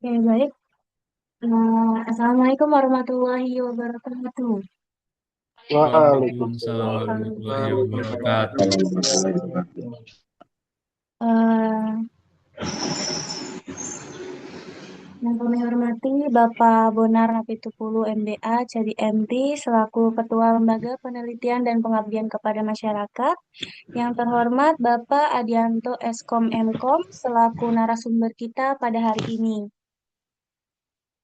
Ya, baik. Assalamualaikum warahmatullahi wabarakatuh. Waalaikumsalam warahmatullahi Eh, wabarakatuh. yang kami hormati Bapak Bonar Napitupulu MBA, jadi MT, selaku Ketua Lembaga Penelitian dan Pengabdian kepada Masyarakat. Yang terhormat Bapak Adianto Eskom Mkom, selaku narasumber kita pada hari ini.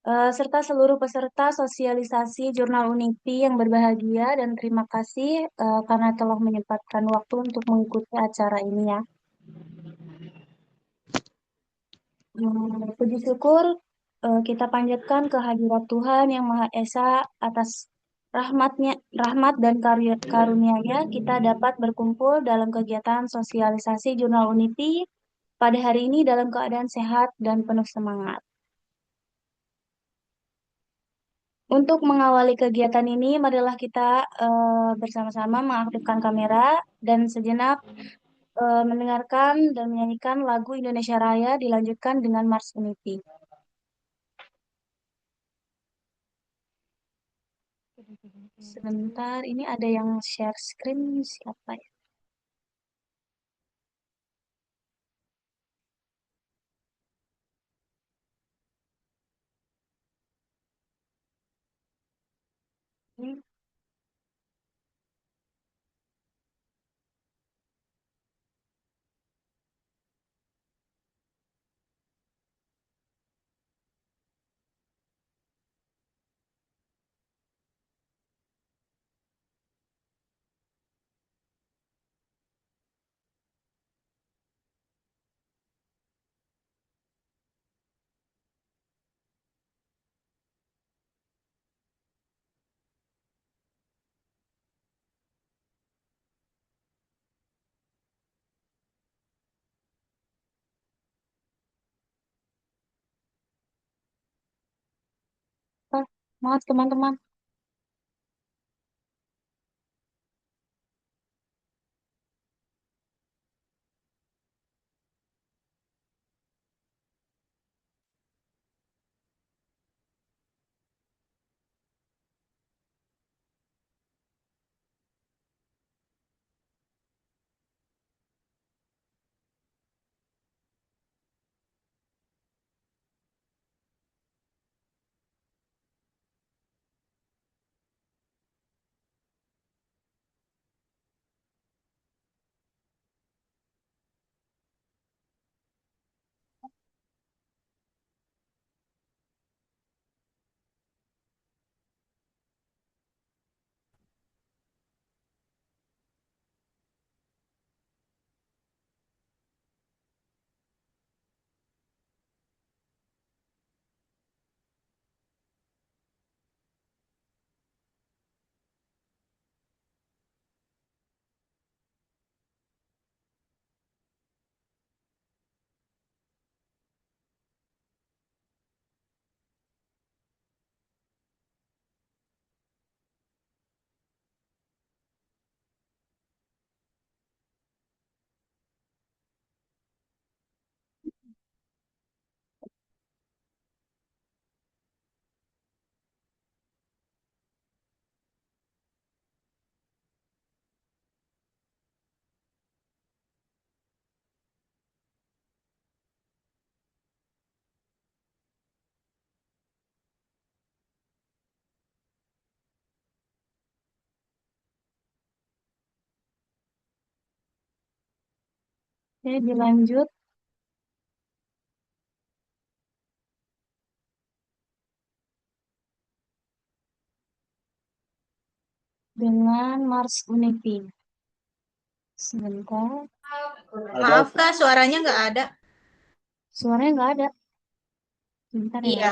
Serta seluruh peserta sosialisasi Jurnal Unipi yang berbahagia dan terima kasih karena telah menyempatkan waktu untuk mengikuti acara ini ya. Puji syukur kita panjatkan kehadirat Tuhan Yang Maha Esa atas rahmat dan karunia-Nya kita dapat berkumpul dalam kegiatan sosialisasi Jurnal Unipi pada hari ini dalam keadaan sehat dan penuh semangat. Untuk mengawali kegiatan ini, marilah kita bersama-sama mengaktifkan kamera dan sejenak mendengarkan dan menyanyikan lagu Indonesia Raya dilanjutkan dengan Mars Unity. Sebentar, ini ada yang share screen, siapa ya? Ini, apa? Maaf teman-teman. Oke, dilanjut dengan Mars Unipi. Sebentar, Maaf Kak, suaranya nggak ada. suaranya nggak ada. Sebentar ya. Iya.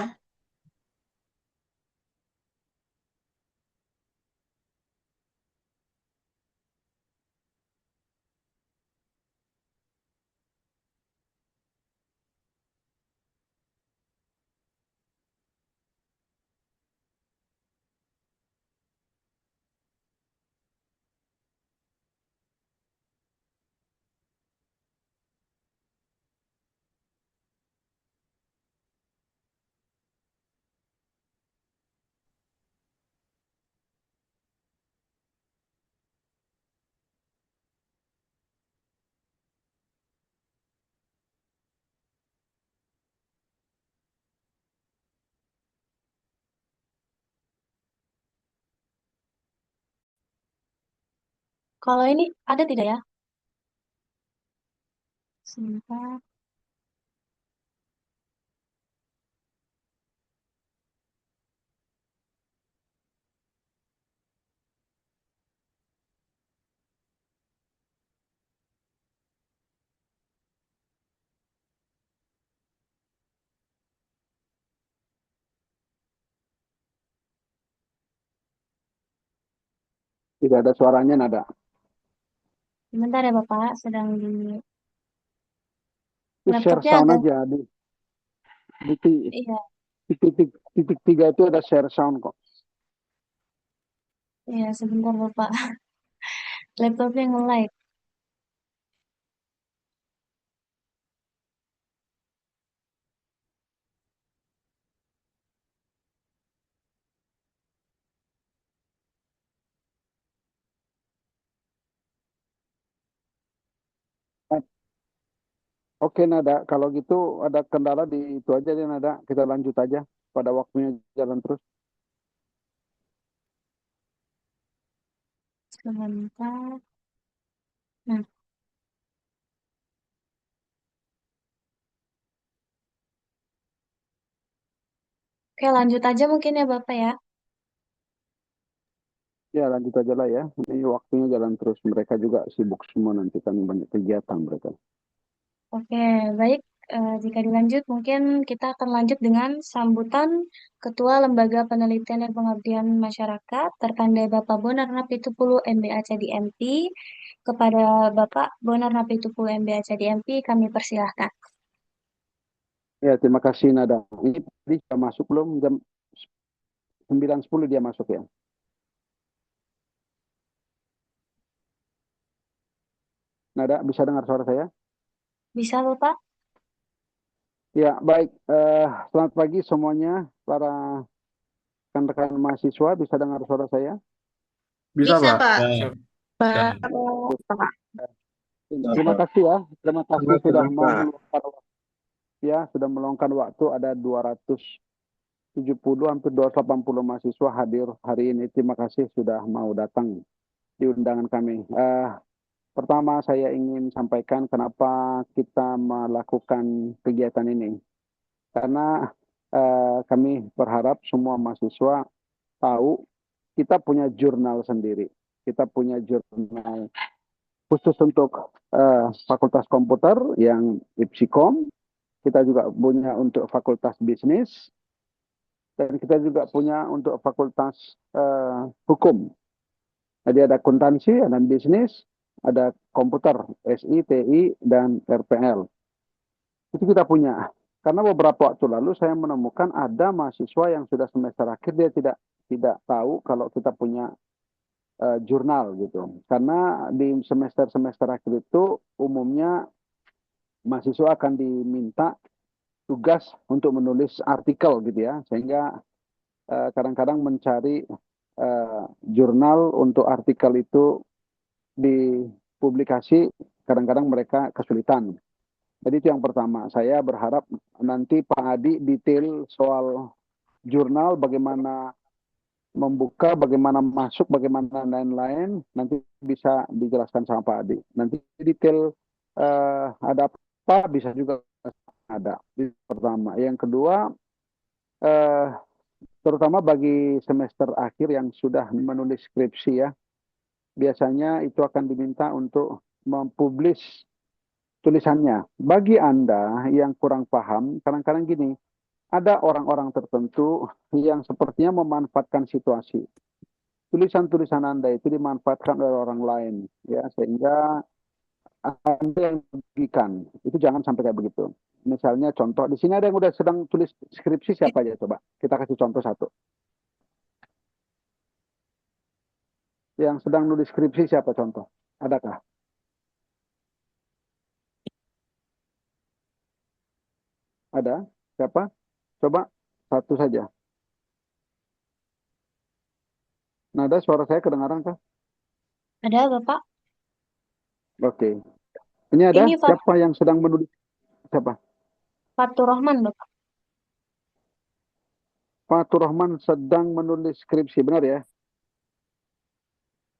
Kalau ini ada tidak ya? Sebentar. Tidak ada suaranya, Nada. Sebentar ya Bapak, sedang di Itu share laptopnya sound agak, aja di iya, titik tiga itu ada share sound kok. iya sebentar Bapak. Laptopnya nge-lag. Oke, Nada. Kalau gitu ada kendala di itu aja deh, Nada. Kita lanjut aja pada waktunya jalan terus. Sebentar. Nah, oke lanjut aja mungkin ya Bapak ya. Ya, lanjut aja lah ya. Ini waktunya jalan terus. Mereka juga sibuk semua nanti kan banyak kegiatan mereka. Oke, baik. Jika dilanjut, mungkin kita akan lanjut dengan sambutan Ketua Lembaga Penelitian dan Pengabdian Masyarakat tertanda Bapak Bonar Napitupulu MBA CDMP. Kepada Bapak Bonar Napitupulu MBA CDMP, kami persilahkan. Ya, terima kasih, Nada. Ini tadi sudah masuk belum? Jam 9.10 dia masuk ya. Nada, bisa dengar suara saya? Bisa Bapak? Ya, baik. Selamat pagi semuanya, para rekan-rekan mahasiswa. Bisa dengar suara saya? Bisa, Bisa, Pak. Pak. Ya, Pak. dan Terima Bapak. kasih ya. Terima kasih sudah Sama-sama, mau Pak. meluangkan waktu ya, sudah meluangkan waktu. Ada 270 hampir 280 mahasiswa hadir hari ini. Terima kasih sudah mau datang di undangan kami. Pertama saya ingin sampaikan kenapa kita melakukan kegiatan ini. Karena kami berharap semua mahasiswa tahu kita punya jurnal sendiri. Kita punya jurnal khusus untuk Fakultas Komputer yang IPSIKOM. Kita juga punya untuk Fakultas Bisnis. Dan kita juga punya untuk Fakultas Hukum. Jadi ada akuntansi, ada bisnis, ada komputer, SI, TI, dan RPL. Itu kita punya. Karena beberapa waktu lalu saya menemukan ada mahasiswa yang sudah semester akhir dia tidak tahu kalau kita punya jurnal gitu. Karena di semester-semester akhir itu umumnya mahasiswa akan diminta tugas untuk menulis artikel gitu ya, sehingga kadang-kadang mencari jurnal untuk artikel itu dipublikasi, kadang-kadang mereka kesulitan. Jadi itu yang pertama. Saya berharap nanti Pak Adi detail soal jurnal, bagaimana membuka, bagaimana masuk, bagaimana lain-lain, nanti bisa dijelaskan sama Pak Adi. Nanti detail ada apa, bisa juga ada. Itu pertama. Yang kedua, eh, terutama bagi semester akhir yang sudah menulis skripsi ya, biasanya itu akan diminta untuk mempublish tulisannya. Bagi Anda yang kurang paham, kadang-kadang gini, ada orang-orang tertentu yang sepertinya memanfaatkan situasi. Tulisan-tulisan Anda itu dimanfaatkan oleh orang lain, ya, sehingga Anda yang merugikan. Itu jangan sampai kayak begitu. Misalnya contoh, di sini ada yang udah sedang tulis skripsi siapa aja coba? Kita kasih contoh satu. Yang sedang nulis skripsi siapa contoh? Adakah? Ada? Siapa? Coba satu saja. Nada, suara saya kedengaran kah? Ada Bapak? Oke. Ini ada Ini siapa yang sedang menulis siapa? Fatur Rahman Bapak. Fatur Rahman sedang menulis skripsi, benar ya?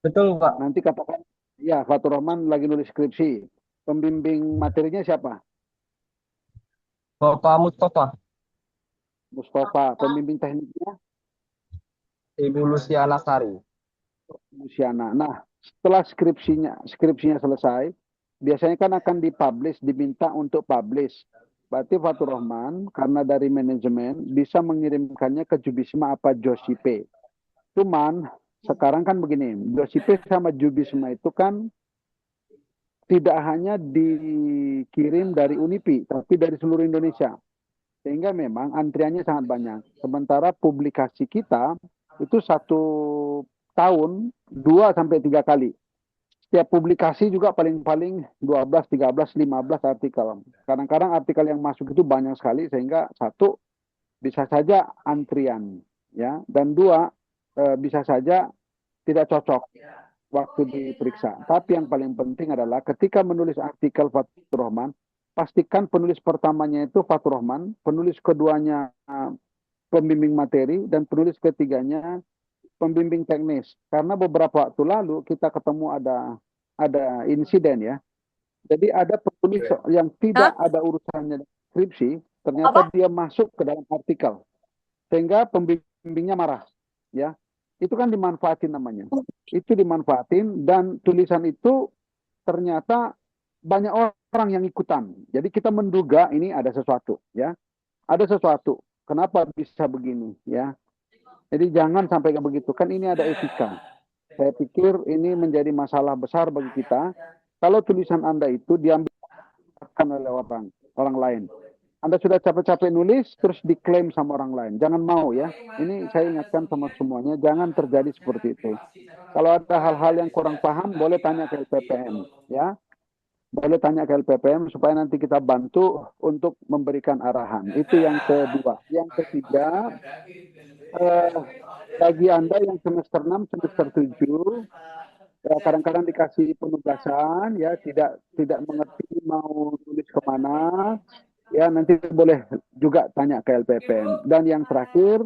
Betul, Pak. Nanti katakan Ya, Fatur Rahman lagi nulis skripsi. Pembimbing materinya siapa? Bapak Mustafa, Mustafa. Pembimbing tekniknya Ibu Luciana Sari. Luciana. Nah, setelah skripsinya selesai, biasanya kan akan dipublish, diminta untuk publish. Berarti Fatur Rahman karena dari manajemen bisa mengirimkannya ke Jubisma apa Josipe. Cuman sekarang kan begini, Josipe sama Jubisma itu kan tidak hanya dikirim dari Unipi, tapi dari seluruh Indonesia. Sehingga memang antriannya sangat banyak. Sementara publikasi kita itu satu tahun 2 sampai 3 kali. Setiap publikasi juga paling-paling 12, 13, 15 artikel. Kadang-kadang artikel yang masuk itu banyak sekali sehingga satu bisa saja antrian, ya, dan dua bisa saja tidak cocok waktu diperiksa. Tapi yang paling penting adalah ketika menulis artikel Fatur Rahman, pastikan penulis pertamanya itu Fatur Rahman, penulis keduanya pembimbing materi, dan penulis ketiganya pembimbing teknis. Karena beberapa waktu lalu kita ketemu ada insiden ya. Jadi ada penulis yang tidak Hah? ada urusannya dengan skripsi, ternyata Apa? dia masuk ke dalam artikel. Sehingga pembimbingnya marah. Ya, itu kan dimanfaatin namanya. Itu dimanfaatin dan tulisan itu ternyata banyak orang yang ikutan. Jadi kita menduga ini ada sesuatu, ya. Ada sesuatu. Kenapa bisa begini, ya? Jadi jangan sampai kayak begitu. Kan ini ada etika. Saya pikir ini menjadi masalah besar bagi kita. Kalau tulisan Anda itu diambil oleh orang lain. Anda sudah capek-capek nulis, terus diklaim sama orang lain. Jangan mau ya. Ini saya ingatkan sama semuanya, jangan terjadi seperti itu. Kalau ada hal-hal yang kurang paham, boleh tanya ke LPPM. Ya, boleh tanya ke LPPM supaya nanti kita bantu untuk memberikan arahan. Itu yang kedua. Yang ketiga, eh, bagi Anda yang semester 6, semester 7, ya kadang-kadang dikasih penugasan, ya tidak tidak mengerti mau tulis kemana, ya nanti boleh juga tanya ke LPPM. Dan yang terakhir,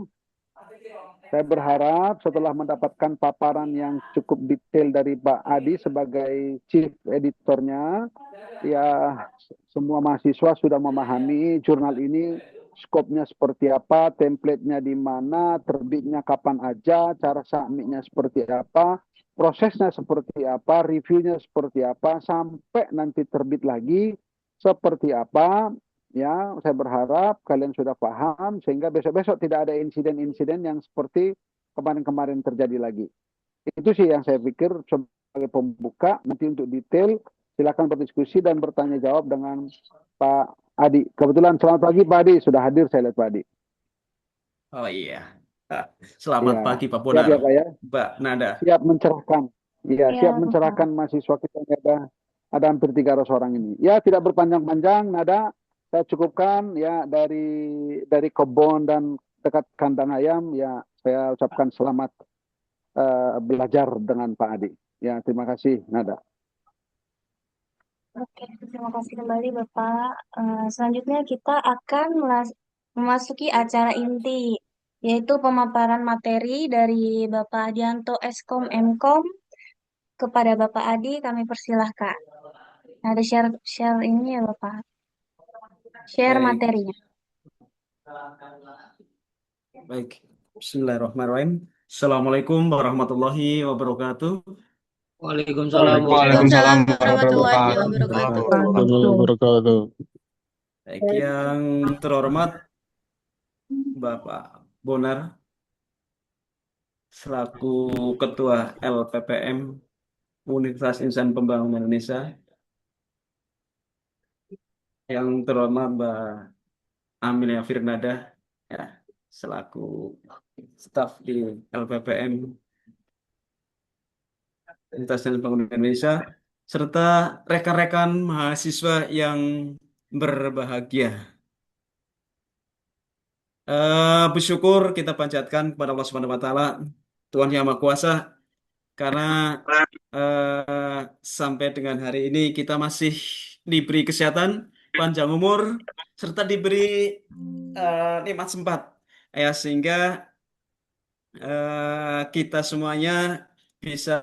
saya berharap setelah mendapatkan paparan yang cukup detail dari Pak Adi sebagai chief editornya, ya semua mahasiswa sudah memahami jurnal ini skopnya seperti apa, template-nya di mana, terbitnya kapan aja, cara submit-nya seperti apa, prosesnya seperti apa, review-nya seperti apa, sampai nanti terbit lagi seperti apa. Ya, saya berharap kalian sudah paham sehingga besok-besok tidak ada insiden-insiden yang seperti kemarin-kemarin terjadi lagi. Itu sih yang saya pikir sebagai pembuka. Nanti untuk detail silakan berdiskusi dan bertanya jawab dengan Pak Adi. Kebetulan selamat pagi Pak Adi, sudah hadir saya lihat Pak Adi. Oh iya. Ah, Selamat Ya, pagi Pak siap Bonar, ya Pak ya. Mbak Nada. Siap mencerahkan. Iya, Ya, siap Bapak. mencerahkan mahasiswa kita yang ada hampir 300 orang ini. Ya, tidak berpanjang-panjang, Nada. Saya cukupkan ya dari kebun dan dekat kandang ayam. Ya, saya ucapkan selamat belajar dengan Pak Adi. Ya, terima kasih, Nada. Oke, terima kasih kembali Bapak. Selanjutnya kita akan memasuki acara inti, yaitu pemaparan materi dari Bapak Adianto Eskom Mkom kepada Bapak Adi. Kami persilahkan. Nah, ada share ini ya Bapak. Share Baik, materinya. baik. Bismillahirrahmanirrahim. Assalamualaikum warahmatullahi wabarakatuh. Waalaikumsalam Waalaikumsalam warahmatullahi warahmatullahi wabarakatuh. wabarakatuh. Baik, yang terhormat Bapak Bonar selaku Ketua LPPM Universitas Insan Pembangunan Indonesia, yang terhormat Mbak Amelia Firnada ya, selaku staf di LPPM Universitas Insan Pembangunan Indonesia, serta rekan-rekan mahasiswa yang berbahagia. Bersyukur kita panjatkan kepada Allah Subhanahu wa taala, Tuhan Yang Maha Kuasa, karena sampai dengan hari ini kita masih diberi kesehatan, panjang umur, serta diberi nikmat sempat, ya, sehingga kita semuanya bisa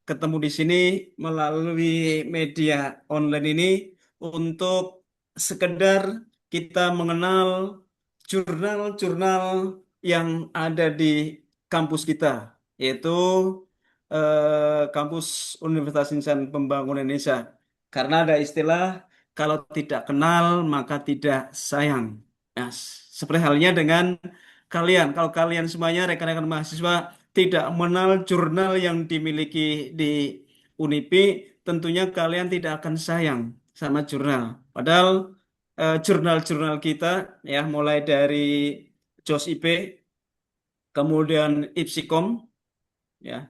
ketemu di sini melalui media online ini untuk sekedar kita mengenal jurnal-jurnal yang ada di kampus kita, yaitu kampus Universitas Insan Pembangunan Indonesia. Karena ada istilah kalau tidak kenal maka tidak sayang. Nah, seperti halnya dengan kalian. Kalau kalian semuanya rekan-rekan mahasiswa tidak mengenal jurnal yang dimiliki di Unipi, tentunya kalian tidak akan sayang sama jurnal. Padahal jurnal-jurnal kita ya mulai dari JOS IP, kemudian IPSIKOM ya,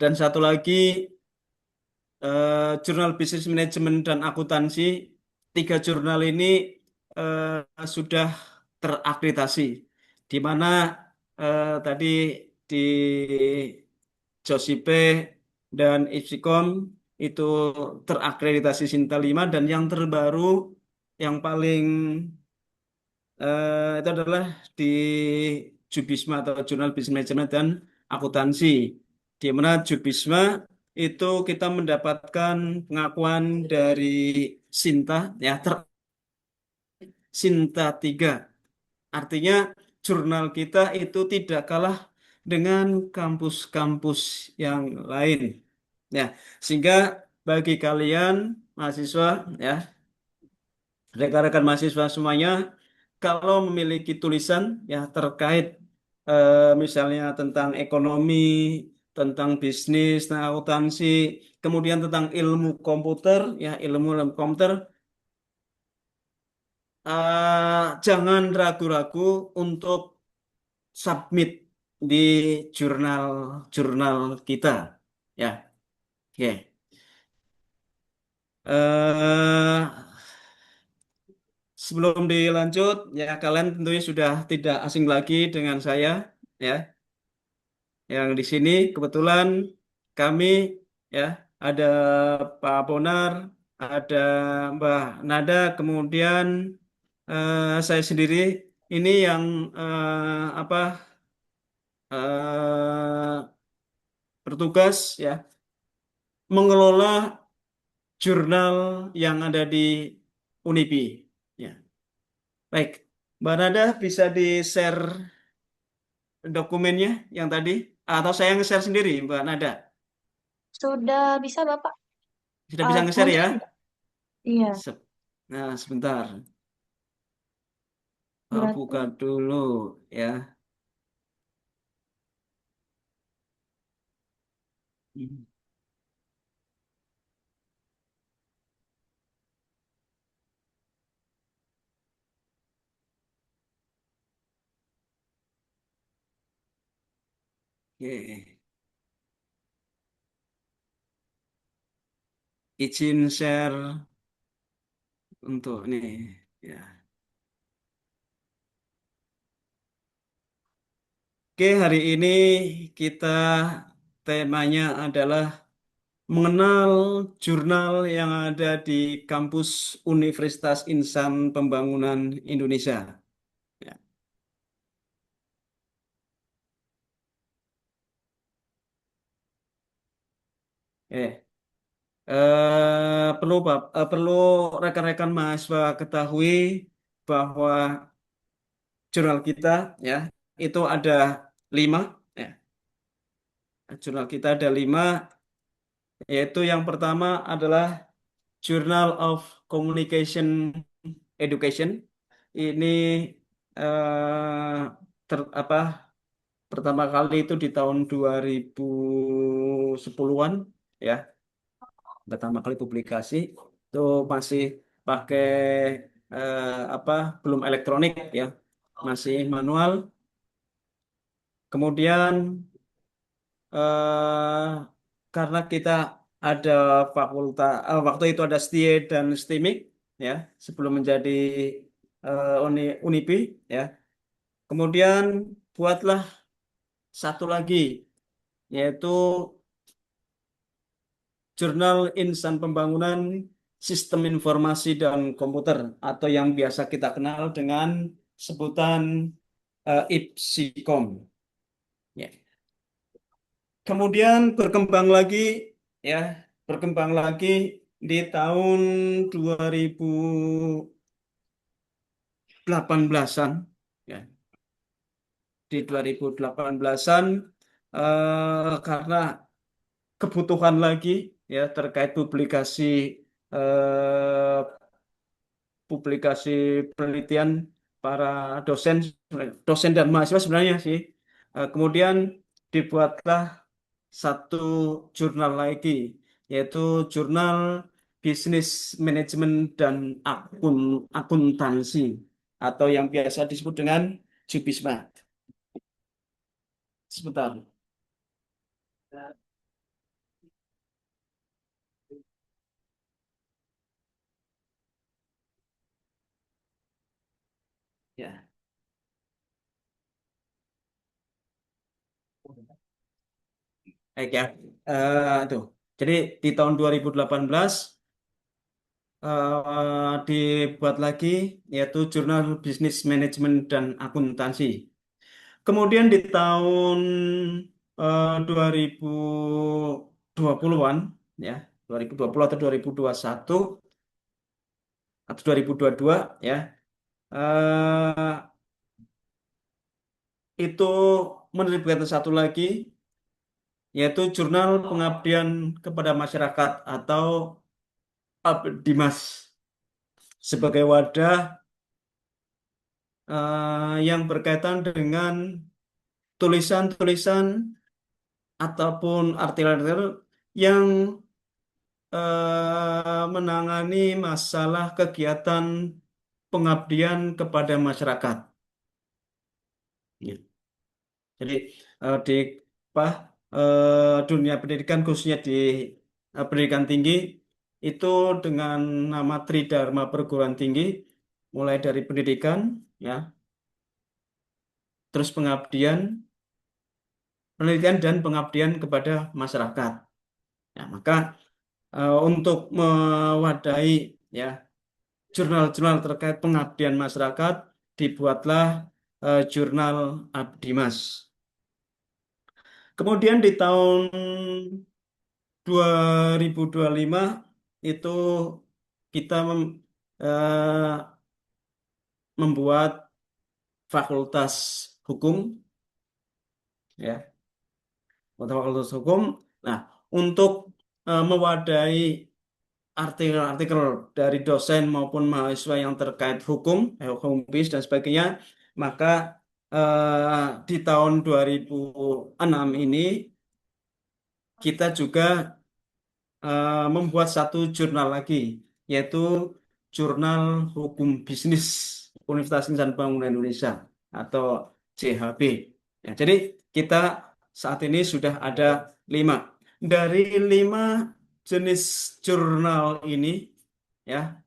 dan satu lagi jurnal bisnis manajemen dan akuntansi. Tiga jurnal ini sudah terakreditasi, di mana tadi di JOSIP dan IPSIKOM itu terakreditasi Sinta 5, dan yang terbaru yang paling itu adalah di Judbisma atau Jurnal Bisnis Manajemen dan Akuntansi, di mana Judbisma itu kita mendapatkan pengakuan dari Sinta ya Sinta 3. Artinya jurnal kita itu tidak kalah dengan kampus-kampus yang lain. Ya, sehingga bagi kalian mahasiswa ya, rekan-rekan mahasiswa semuanya, kalau memiliki tulisan ya terkait misalnya tentang ekonomi, tentang bisnis, tentang akuntansi, kemudian tentang ilmu komputer, ya ilmu komputer, jangan ragu-ragu untuk submit di jurnal-jurnal kita, ya. Oke. Eh, Sebelum dilanjut, ya kalian tentunya sudah tidak asing lagi dengan saya, ya. Yang di sini kebetulan kami, ya, ada Pak Bonar, ada Mbah Nada, kemudian saya sendiri ini yang apa bertugas, ya, mengelola jurnal yang ada di Unipi. Ya. Baik, Mbak Nada bisa di-share dokumennya yang tadi, atau saya nge-share sendiri, Mbak Nada? Sudah bisa, Bapak? Sudah bisa nge-share Mungkin ya? enggak? Iya, Nah, sebentar. berarti Buka dulu ya. Hmm. Oke. Izin share untuk nih ya. Oke, hari ini kita temanya adalah mengenal jurnal yang ada di kampus Universitas Insan Pembangunan Indonesia. Ya. Perlu rekan-rekan mahasiswa ketahui bahwa jurnal kita ya itu ada 5 ya. Jurnal kita ada 5, yaitu yang pertama adalah Journal of Communication Education. Ini eh, apa pertama kali itu di tahun 2010-an ya. Pertama kali publikasi itu masih pakai apa belum elektronik ya, masih manual. Kemudian eh, karena kita ada waktu itu ada STIE dan STIMIK ya sebelum menjadi Unipi ya. Kemudian buatlah satu lagi, yaitu Jurnal Insan Pembangunan Sistem Informasi dan Komputer, atau yang biasa kita kenal dengan sebutan IPSIKOM. Ya. Kemudian berkembang lagi ya berkembang lagi di tahun 2018-an ya. Di 2018-an karena kebutuhan lagi ya terkait eh, publikasi penelitian para dosen dosen dan mahasiswa sebenarnya sih. Kemudian dibuatlah satu jurnal lagi, yaitu jurnal bisnis manajemen dan akuntansi atau yang biasa disebut dengan Jubisma. Sebentar. Ya, baik ya. Tuh. Jadi di tahun 2018 dibuat lagi yaitu Jurnal Bisnis Manajemen dan Akuntansi. Kemudian di tahun 2020-an ya, 2020 atau 2021 atau 2022 ya, eh, itu menerbitkan satu lagi yaitu Jurnal Pengabdian kepada Masyarakat atau Abdimas sebagai wadah yang berkaitan dengan tulisan-tulisan ataupun artikel-artikel yang menangani masalah kegiatan pengabdian kepada masyarakat. Ya. Jadi di apa, dunia pendidikan khususnya di pendidikan tinggi itu dengan nama Tridharma Perguruan Tinggi, mulai dari pendidikan, ya, terus pengabdian, penelitian dan pengabdian kepada masyarakat. Ya, maka untuk mewadahi ya jurnal-jurnal terkait pengabdian masyarakat dibuatlah jurnal Abdimas. Kemudian di tahun 2025 itu kita membuat fakultas hukum ya, fakultas hukum. Nah, untuk mewadahi artikel-artikel dari dosen maupun mahasiswa yang terkait hukum, hukum bis dan sebagainya, maka di tahun 2006 ini kita juga membuat satu jurnal lagi, yaitu Jurnal Hukum Bisnis Universitas Insan Bangunan Indonesia atau JHB. Ya, jadi kita saat ini sudah ada 5. Dari 5 jenis jurnal ini, ya,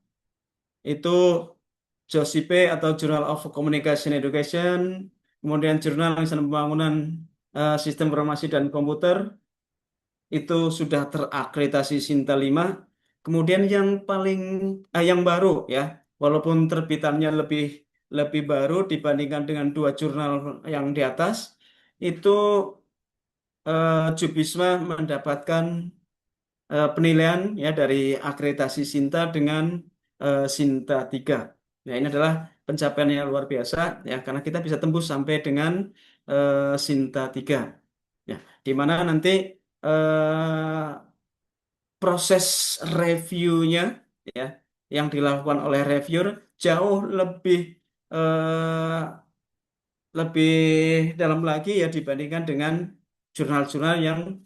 itu JOSIP atau Journal of Communication Education, kemudian Jurnal Insan Pembangunan Sistem Informasi dan Komputer, itu sudah terakreditasi Sinta 5. Kemudian yang baru ya, walaupun terbitannya lebih lebih baru dibandingkan dengan 2 jurnal yang di atas, itu Jubisma mendapatkan penilaian ya dari akreditasi Sinta dengan Sinta 3. Nah, ini adalah pencapaian yang luar biasa ya karena kita bisa tembus sampai dengan Sinta 3. Ya, di mana nanti proses reviewnya ya yang dilakukan oleh reviewer jauh eh, lebih dalam lagi ya dibandingkan dengan jurnal-jurnal yang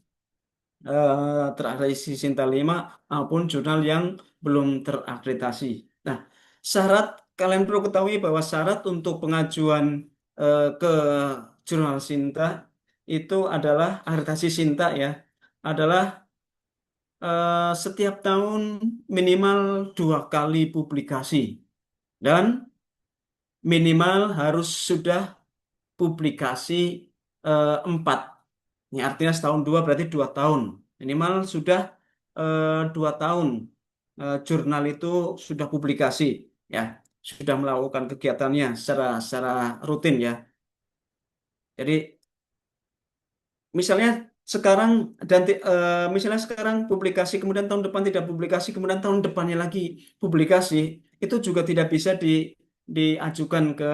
terakreditasi Sinta 5 maupun jurnal yang belum terakreditasi. Nah, syarat kalian perlu ketahui bahwa syarat untuk pengajuan ke jurnal Sinta itu adalah akreditasi Sinta ya adalah setiap tahun minimal 2 kali publikasi dan minimal harus sudah publikasi 4. Ini artinya setahun 2 berarti 2 tahun. Minimal sudah 2 tahun jurnal itu sudah publikasi ya, sudah melakukan kegiatannya secara rutin ya. Jadi misalnya sekarang dan misalnya sekarang publikasi, kemudian tahun depan tidak publikasi, kemudian tahun depannya lagi publikasi, itu juga tidak bisa diajukan ke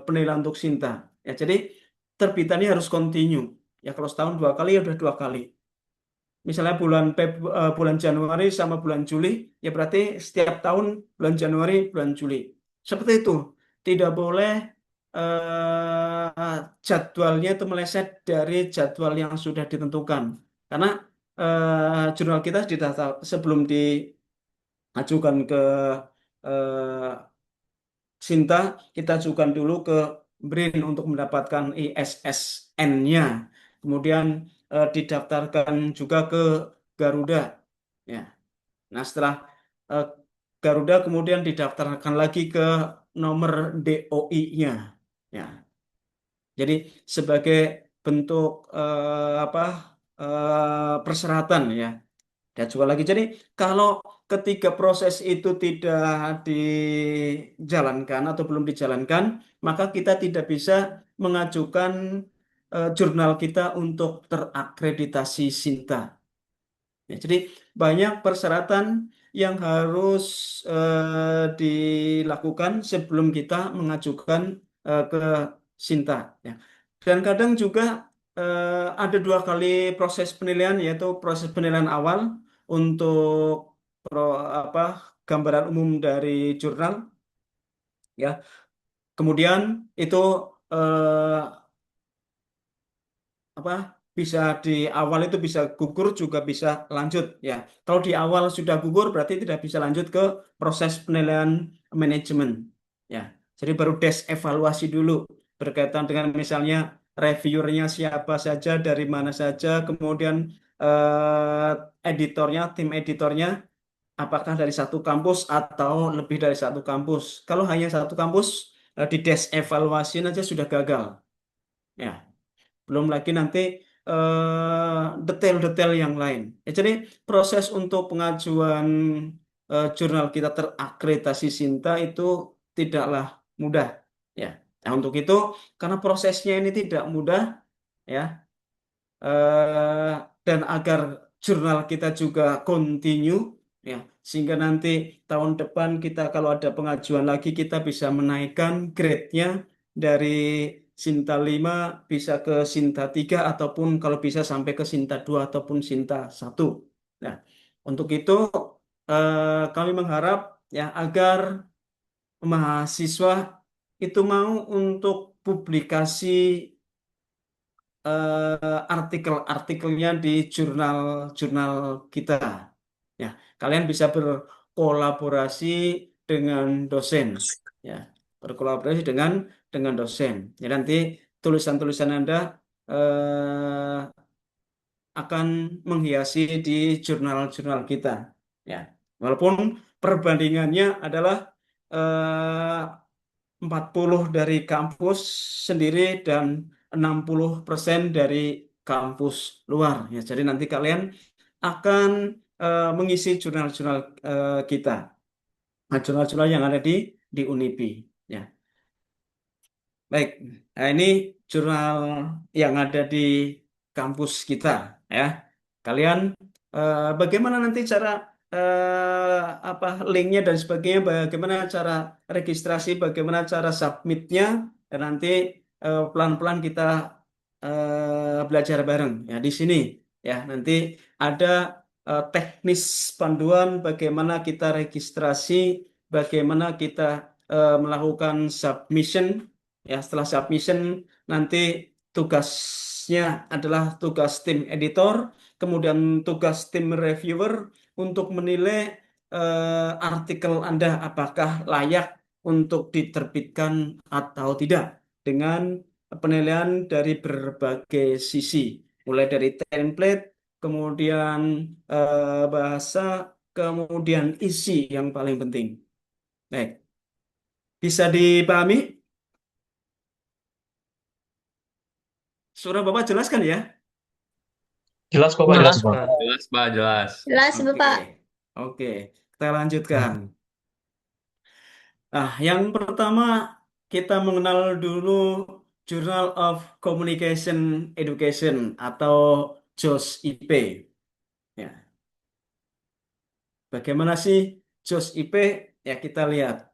penilaian untuk Sinta. Ya, jadi terbitannya harus continue. Ya, kalau setahun 2 kali ya udah 2 kali. Misalnya bulan Januari sama bulan Juli, ya berarti setiap tahun bulan Januari, bulan Juli. Seperti itu. Tidak boleh jadwalnya itu meleset dari jadwal yang sudah ditentukan. Karena jurnal kita didata sebelum diajukan ke eh, Sinta, kita ajukan dulu ke BRIN untuk mendapatkan ISSN-nya. Kemudian didaftarkan juga ke Garuda. Ya. Nah, setelah eh, Garuda kemudian didaftarkan lagi ke nomor DOI-nya. Ya. Jadi sebagai bentuk persyaratan ya. Dan juga lagi. Jadi kalau ketiga proses itu tidak dijalankan atau belum dijalankan, maka kita tidak bisa mengajukan jurnal kita untuk terakreditasi Sinta. Ya, jadi banyak persyaratan yang harus dilakukan sebelum kita mengajukan ke Sinta. Ya. Dan kadang juga ada 2 kali proses penilaian, yaitu proses penilaian awal untuk apa gambaran umum dari jurnal, ya. Kemudian itu eh, apa bisa di awal itu bisa gugur juga bisa lanjut ya. Kalau di awal sudah gugur berarti tidak bisa lanjut ke proses penilaian manajemen ya. Jadi baru des evaluasi dulu berkaitan dengan misalnya reviewernya siapa saja, dari mana saja, kemudian editornya, tim editornya apakah dari satu kampus atau lebih dari satu kampus. Kalau hanya satu kampus di des evaluasi aja sudah gagal. Ya, belum lagi nanti detail-detail yang lain. Ya, jadi proses untuk pengajuan jurnal kita terakreditasi Sinta itu tidaklah mudah. Ya, nah untuk itu karena prosesnya ini tidak mudah, ya, eh, dan agar jurnal kita juga continue, ya, sehingga nanti tahun depan kita kalau ada pengajuan lagi kita bisa menaikkan grade-nya dari Sinta 5 bisa ke Sinta 3 ataupun kalau bisa sampai ke Sinta 2 ataupun Sinta 1. Nah, untuk itu kami mengharap ya agar mahasiswa itu mau untuk publikasi artikel-artikelnya di jurnal-jurnal kita. Ya, kalian bisa berkolaborasi dengan dosen. Ya, berkolaborasi dengan dosen. Ya, nanti tulisan-tulisan Anda akan menghiasi di jurnal-jurnal kita. Ya, walaupun perbandingannya adalah eh, 40 dari kampus sendiri dan 60% dari kampus luar. Ya, jadi nanti kalian akan mengisi jurnal-jurnal kita, nah, jurnal-jurnal yang ada di Unipi. Ya, baik. Nah, ini jurnal yang ada di kampus kita. Ya, kalian bagaimana nanti cara apa linknya dan sebagainya, bagaimana cara registrasi, bagaimana cara submitnya, dan nanti pelan-pelan kita belajar bareng ya di sini ya. Nanti ada teknis panduan bagaimana kita registrasi, bagaimana kita melakukan submission ya. Setelah submission nanti tugasnya adalah tugas tim editor, kemudian tugas tim reviewer untuk menilai artikel Anda apakah layak untuk diterbitkan atau tidak dengan penilaian dari berbagai sisi, mulai dari template, kemudian bahasa, kemudian isi yang paling penting. Baik, bisa dipahami? Surah Bapak jelaskan ya? Jelas kok Pak, Jelas, jelas Pak. Pak. Jelas, Pak, jelas. Jelas, Oke, Bapak. oke, kita lanjutkan. Nah, yang pertama kita mengenal dulu Journal of Communication Education atau JOS-IP. Ya, bagaimana sih JOS-IP? Ya, kita lihat.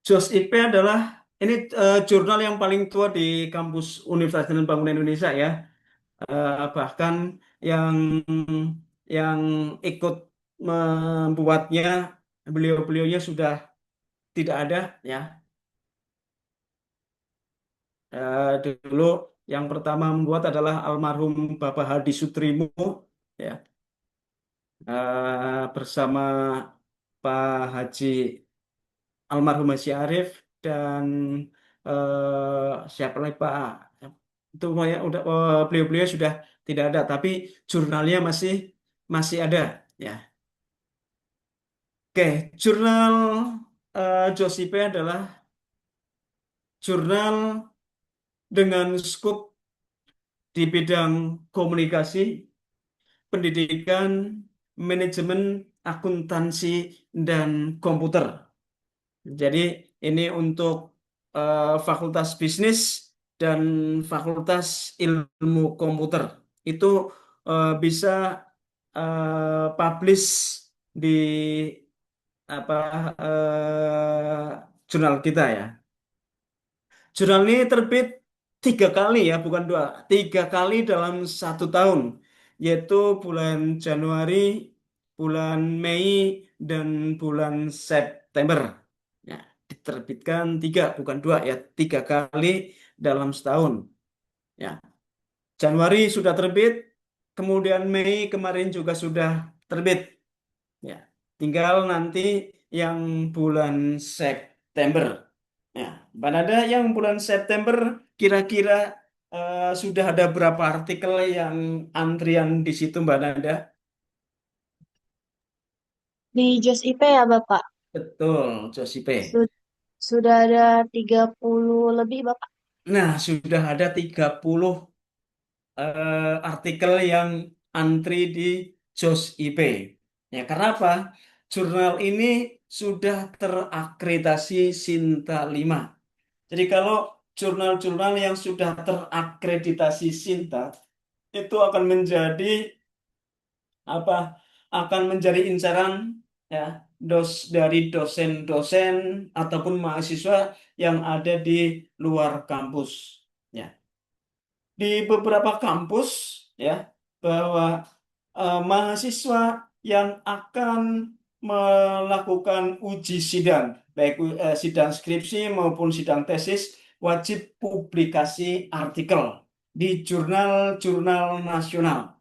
JOS-IP adalah ini jurnal yang paling tua di kampus Universitas dan Bangunan Indonesia ya. Bahkan yang yang ikut membuatnya beliau-beliaunya sudah tidak ada ya. Dulu yang pertama membuat adalah almarhum Bapak Hadi Sutrimo ya, bersama Pak Haji almarhum Haji Arif dan siapa lagi Pak, itu semuanya udah beliau-beliau sudah tidak ada tapi jurnalnya masih masih ada ya. Oke, jurnal Josipe adalah jurnal dengan skup di bidang komunikasi, pendidikan, manajemen, akuntansi, dan komputer. Jadi ini untuk Fakultas Bisnis dan Fakultas Ilmu Komputer. Itu bisa publish di apa jurnal kita ya. Jurnal ini terbit 3 kali ya, bukan 2, 3 kali dalam 1 tahun, yaitu bulan Januari, bulan Mei, dan bulan September. Ya, diterbitkan 3, bukan 2 ya, 3 kali dalam setahun. Ya, Januari sudah terbit, kemudian Mei kemarin juga sudah terbit. Ya, tinggal nanti yang bulan September. Ya, Mbak Nada yang bulan September kira-kira sudah ada berapa artikel yang antrian di situ Mbak Nada? Di JOS IP ya Bapak? Betul, Josipe. Su- sudah ada 30 lebih Bapak. Nah, sudah ada 30 artikel yang antri di JOS IP. Ya, karena apa? Jurnal ini sudah terakreditasi Sinta 5. Jadi kalau jurnal-jurnal yang sudah terakreditasi Sinta itu akan menjadi apa? Akan menjadi incaran ya dari dosen-dosen ataupun mahasiswa yang ada di luar kampus. Ya, di beberapa kampus ya bahwa mahasiswa yang akan melakukan uji sidang baik sidang skripsi maupun sidang tesis wajib publikasi artikel di jurnal-jurnal nasional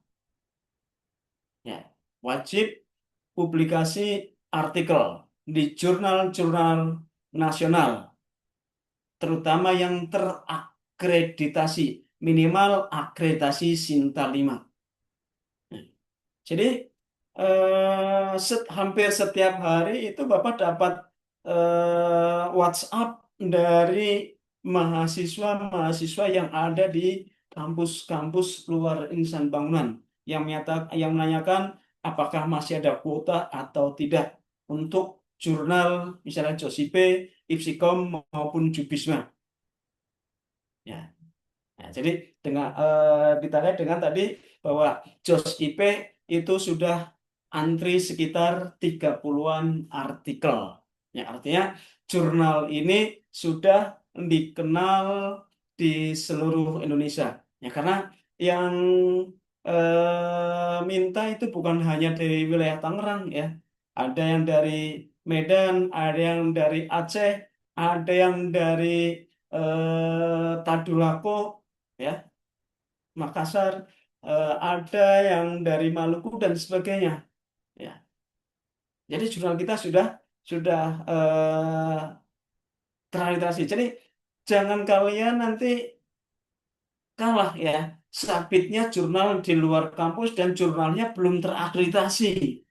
ya, wajib publikasi artikel di jurnal-jurnal nasional terutama yang terakreditasi minimal akreditasi Sinta 5. Jadi hampir setiap hari itu Bapak dapat WhatsApp dari mahasiswa-mahasiswa yang ada di kampus-kampus luar insan bangunan yang menanyakan apakah masih ada kuota atau tidak untuk jurnal misalnya Josipe, Ipsikom maupun Jubisma. Ya. Nah, jadi dengan ditanya dengan tadi bahwa JOS IP itu sudah antri sekitar 30-an artikel. Ya, artinya jurnal ini sudah dikenal di seluruh Indonesia. Ya, karena yang minta itu bukan hanya dari wilayah Tangerang ya. Ada yang dari Medan, ada yang dari Aceh, ada yang dari Tadulako ya, Makassar, ada yang dari Maluku dan sebagainya. Ya, jadi jurnal kita sudah terrealisasi. Jadi jangan kalian nanti kalah ya, sabitnya jurnal di luar kampus dan jurnalnya belum terakreditasi.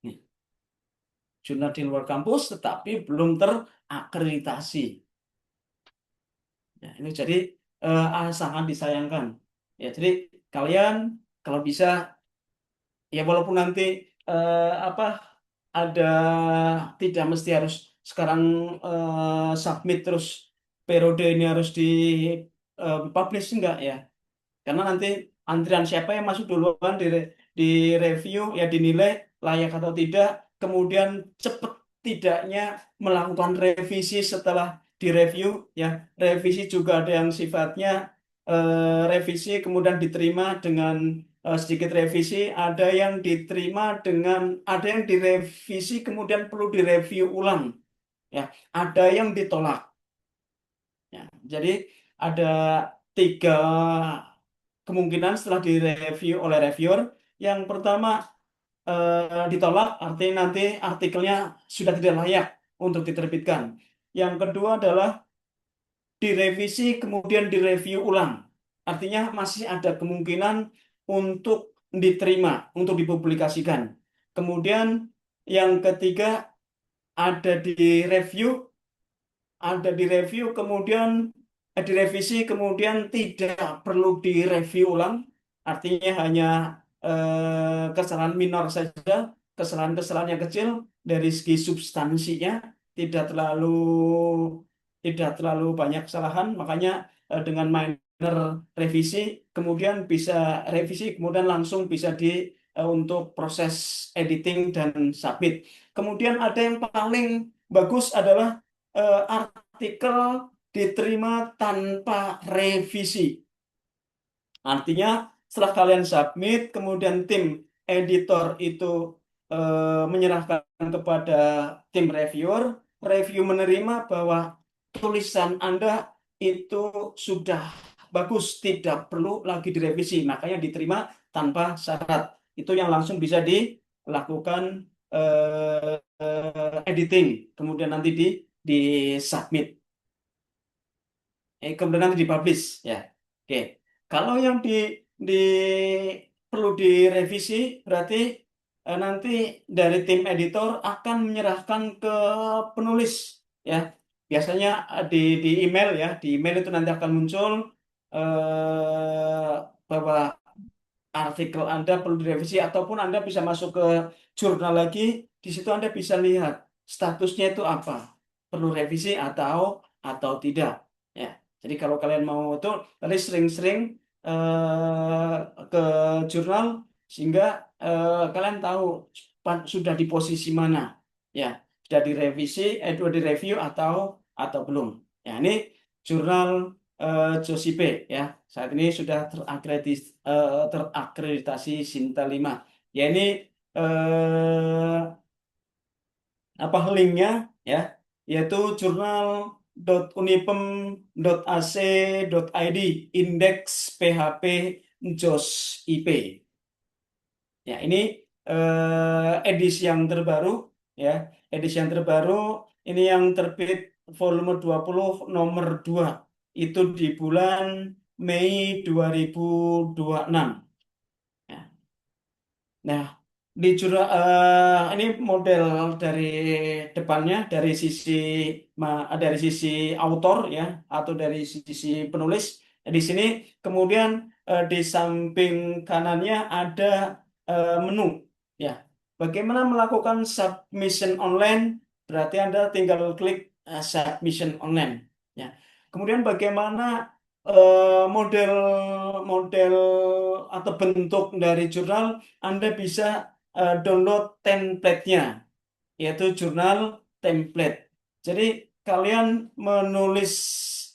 Nih, jurnal di luar kampus tetapi belum terakreditasi. Ya, ini jadi sangat disayangkan. Ya, jadi kalian kalau bisa ya walaupun nanti apa ada tidak mesti harus sekarang submit terus periode ini harus di publish enggak ya. Karena nanti antrian siapa yang masuk duluan di review ya dinilai layak atau tidak, kemudian cepat tidaknya melakukan revisi setelah direview ya. Revisi juga ada yang sifatnya revisi kemudian diterima dengan sedikit revisi, ada yang diterima ada yang direvisi kemudian perlu direview ulang ya, ada yang ditolak ya. Jadi ada 3 kemungkinan setelah direview oleh reviewer. Yang pertama ditolak, artinya nanti artikelnya sudah tidak layak untuk diterbitkan. Yang kedua adalah direvisi kemudian direview ulang, artinya masih ada kemungkinan untuk diterima, untuk dipublikasikan. Kemudian yang ketiga ada direview kemudian direvisi kemudian tidak perlu direview ulang, artinya hanya kesalahan minor saja, kesalahan-kesalahan yang kecil dari segi substansinya tidak terlalu banyak kesalahan, makanya dengan minor revisi kemudian langsung bisa untuk proses editing dan submit. Kemudian ada yang paling bagus adalah artikel diterima tanpa revisi. Artinya setelah kalian submit, kemudian tim editor itu menyerahkan kepada tim reviewer, review menerima bahwa tulisan Anda itu sudah bagus, tidak perlu lagi direvisi, makanya diterima tanpa syarat. Itu yang langsung bisa dilakukan editing, kemudian nanti di submit, kemudian nanti dipublish ya. Oke, kalau yang di perlu direvisi berarti nanti dari tim editor akan menyerahkan ke penulis ya. Biasanya di email ya, di email itu nanti akan muncul bahwa artikel Anda perlu direvisi, ataupun Anda bisa masuk ke jurnal lagi, di situ Anda bisa lihat statusnya itu apa, perlu revisi atau tidak ya. Jadi kalau kalian mau itu tadi sering-sering ke jurnal sehingga kalian tahu sudah di posisi mana ya, sudah direvisi, sudah direview atau belum ya. Ini jurnal Josipe ya, saat ini sudah terakreditasi Sinta 5 ya. Ini linknya ya, yaitu jurnal.unipem.ac.id indeks PHP JOS IP ya. Ini edisi yang terbaru ya, ini yang terbit volume 20 nomor 2 itu di bulan Mei 2026 ya. Nah, ini model dari depannya dari sisi autor ya, atau dari sisi penulis. Di sini kemudian di samping kanannya ada menu ya. Bagaimana melakukan submission online? Berarti Anda tinggal klik submission online ya. Kemudian bagaimana model atau bentuk dari jurnal, Anda bisa download template-nya, yaitu jurnal template. Jadi kalian menulis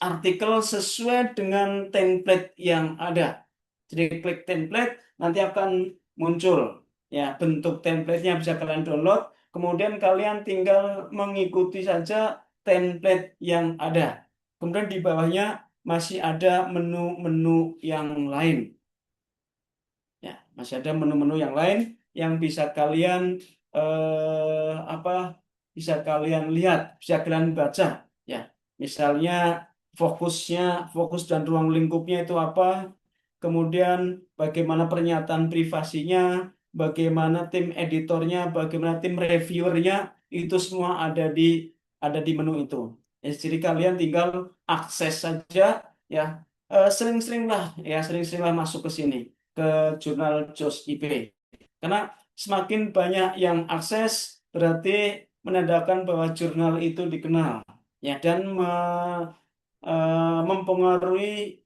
artikel sesuai dengan template yang ada. Jadi klik template, nanti akan muncul ya bentuk template-nya, bisa kalian download. Kemudian kalian tinggal mengikuti saja template yang ada. Kemudian di bawahnya masih ada menu-menu yang lain. Ya, masih ada menu-menu yang lain yang bisa kalian bisa kalian lihat, bisa kalian baca ya. Misalnya fokus dan ruang lingkupnya itu apa, kemudian bagaimana pernyataan privasinya, bagaimana tim editornya, bagaimana tim reviewernya, itu semua ada di menu itu. Ya, jadi kalian tinggal akses saja ya. Sering-seringlah masuk ke sini, ke jurnal JOS IP. Karena semakin banyak yang akses, berarti menandakan bahwa jurnal itu dikenal, ya, dan mempengaruhi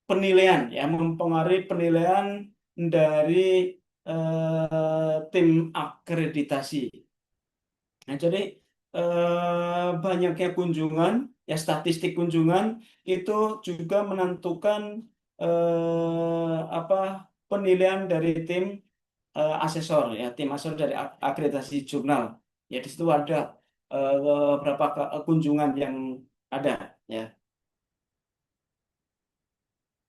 penilaian dari tim akreditasi. Nah, jadi banyaknya kunjungan, ya, statistik kunjungan itu juga menentukan penilaian dari tim asesor, ya, tim asesor dari akreditasi jurnal. Ya, di situ ada berapa kunjungan yang ada, ya.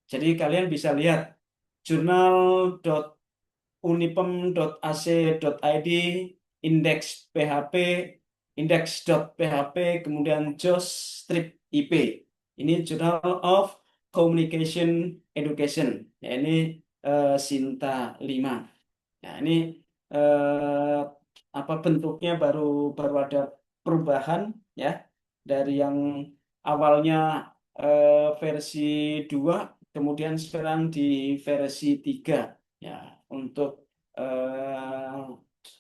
Jadi kalian bisa lihat jurnal.unipem.ac.id, indeks PHP, index.php, kemudian JOS strip IP. Ini Journal of Communication Education. Ya, ini Sinta 5. Nah, ini bentuknya baru ada perubahan, ya, dari yang awalnya versi 2, kemudian sekarang di versi 3, ya, untuk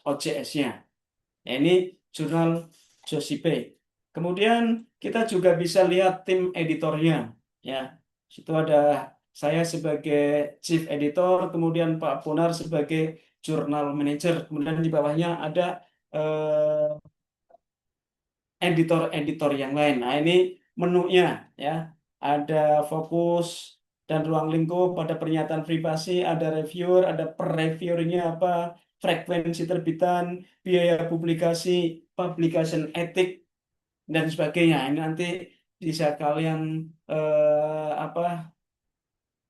OJS-nya. Nah, ini jurnal Josipe. Kemudian kita juga bisa lihat tim editornya, ya. Situ ada saya sebagai chief editor, kemudian Pak Bonar sebagai jurnal manager, kemudian di bawahnya ada editor-editor yang lain. Nah, ini menunya, ya. Ada fokus dan ruang lingkup, ada pernyataan privasi, ada reviewer, ada per reviewernya apa, frekuensi terbitan, biaya publikasi, publication etik, dan sebagainya. Ini nanti bisa kalian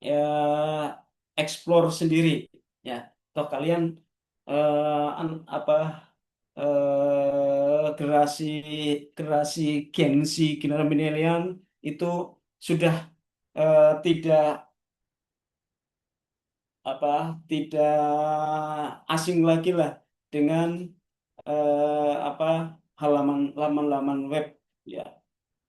ya, explore sendiri, ya. Atau kalian generasi Gen Z, generasi milenial itu sudah tidak tidak asing lagi lah dengan halaman web, ya,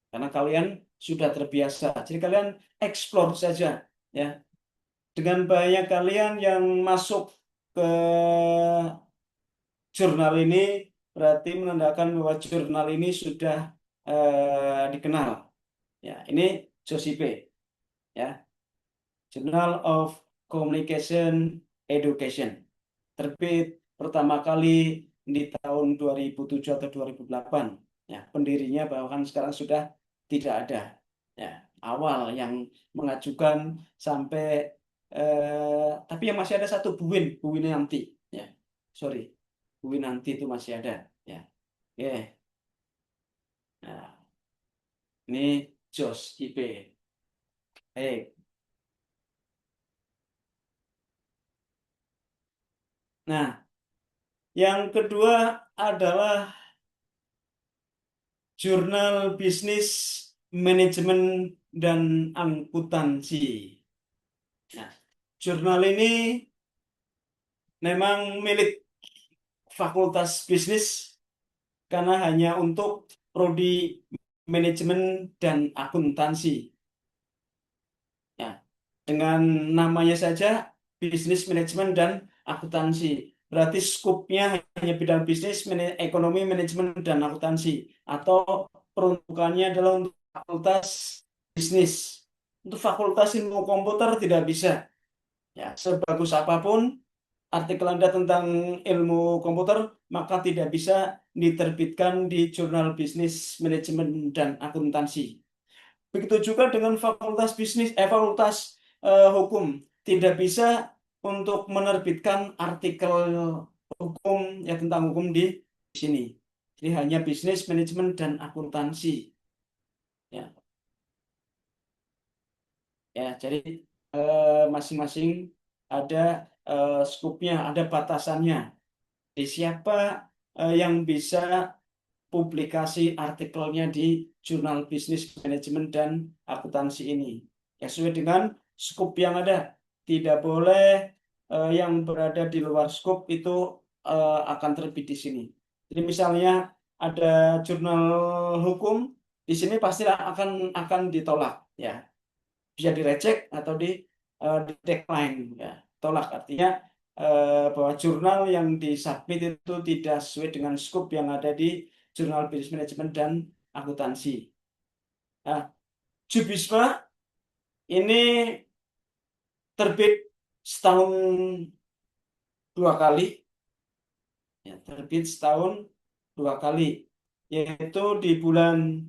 karena kalian sudah terbiasa. Jadi kalian explore saja, ya. Dengan banyak kalian yang masuk ke jurnal ini berarti menandakan bahwa jurnal ini sudah dikenal. Ya, ini Josipe, ya, Journal of Communication Education, terbit pertama kali di tahun 2007 atau 2008. Ya, pendirinya bahkan sekarang sudah tidak ada. Ya, awal yang mengajukan sampai tapi yang masih ada satu Bu Winanti, ya. Sorry. Bu Winanti itu masih ada, ya. Oke. Nah, ini Jos IP. Nah, yang kedua adalah jurnal bisnis manajemen dan akuntansi. Nah, jurnal ini memang milik Fakultas Bisnis karena hanya untuk prodi manajemen dan akuntansi. Ya, dengan namanya saja bisnis manajemen dan akuntansi. Berarti skupnya hanya bidang bisnis, ekonomi, manajemen, dan akuntansi. Atau peruntukannya adalah untuk fakultas bisnis. Untuk fakultas ilmu komputer tidak bisa. Ya, sebagus apapun artikel Anda tentang ilmu komputer, maka tidak bisa diterbitkan di jurnal bisnis, manajemen, dan akuntansi. Begitu juga dengan fakultas hukum, tidak bisa untuk menerbitkan artikel hukum, ya, tentang hukum di sini. Jadi hanya bisnis, manajemen, dan akuntansi. Ya, ya, jadi masing-masing ada skupnya, ada batasannya. Di siapa yang bisa publikasi artikelnya di jurnal bisnis manajemen dan akuntansi ini, ya, sesuai dengan skup yang ada. Tidak boleh yang berada di luar skup itu akan terbit di sini. Jadi misalnya ada jurnal hukum di sini pasti akan ditolak, ya, bisa direcek atau di decline, ya, tolak, artinya bahwa jurnal yang disubmit itu tidak sesuai dengan skup yang ada di Jurnal Bisnis Manajemen dan Akuntansi. Nah, Jubisma ini terbit setahun 2 kali, ya, terbit setahun 2 kali, yaitu di bulan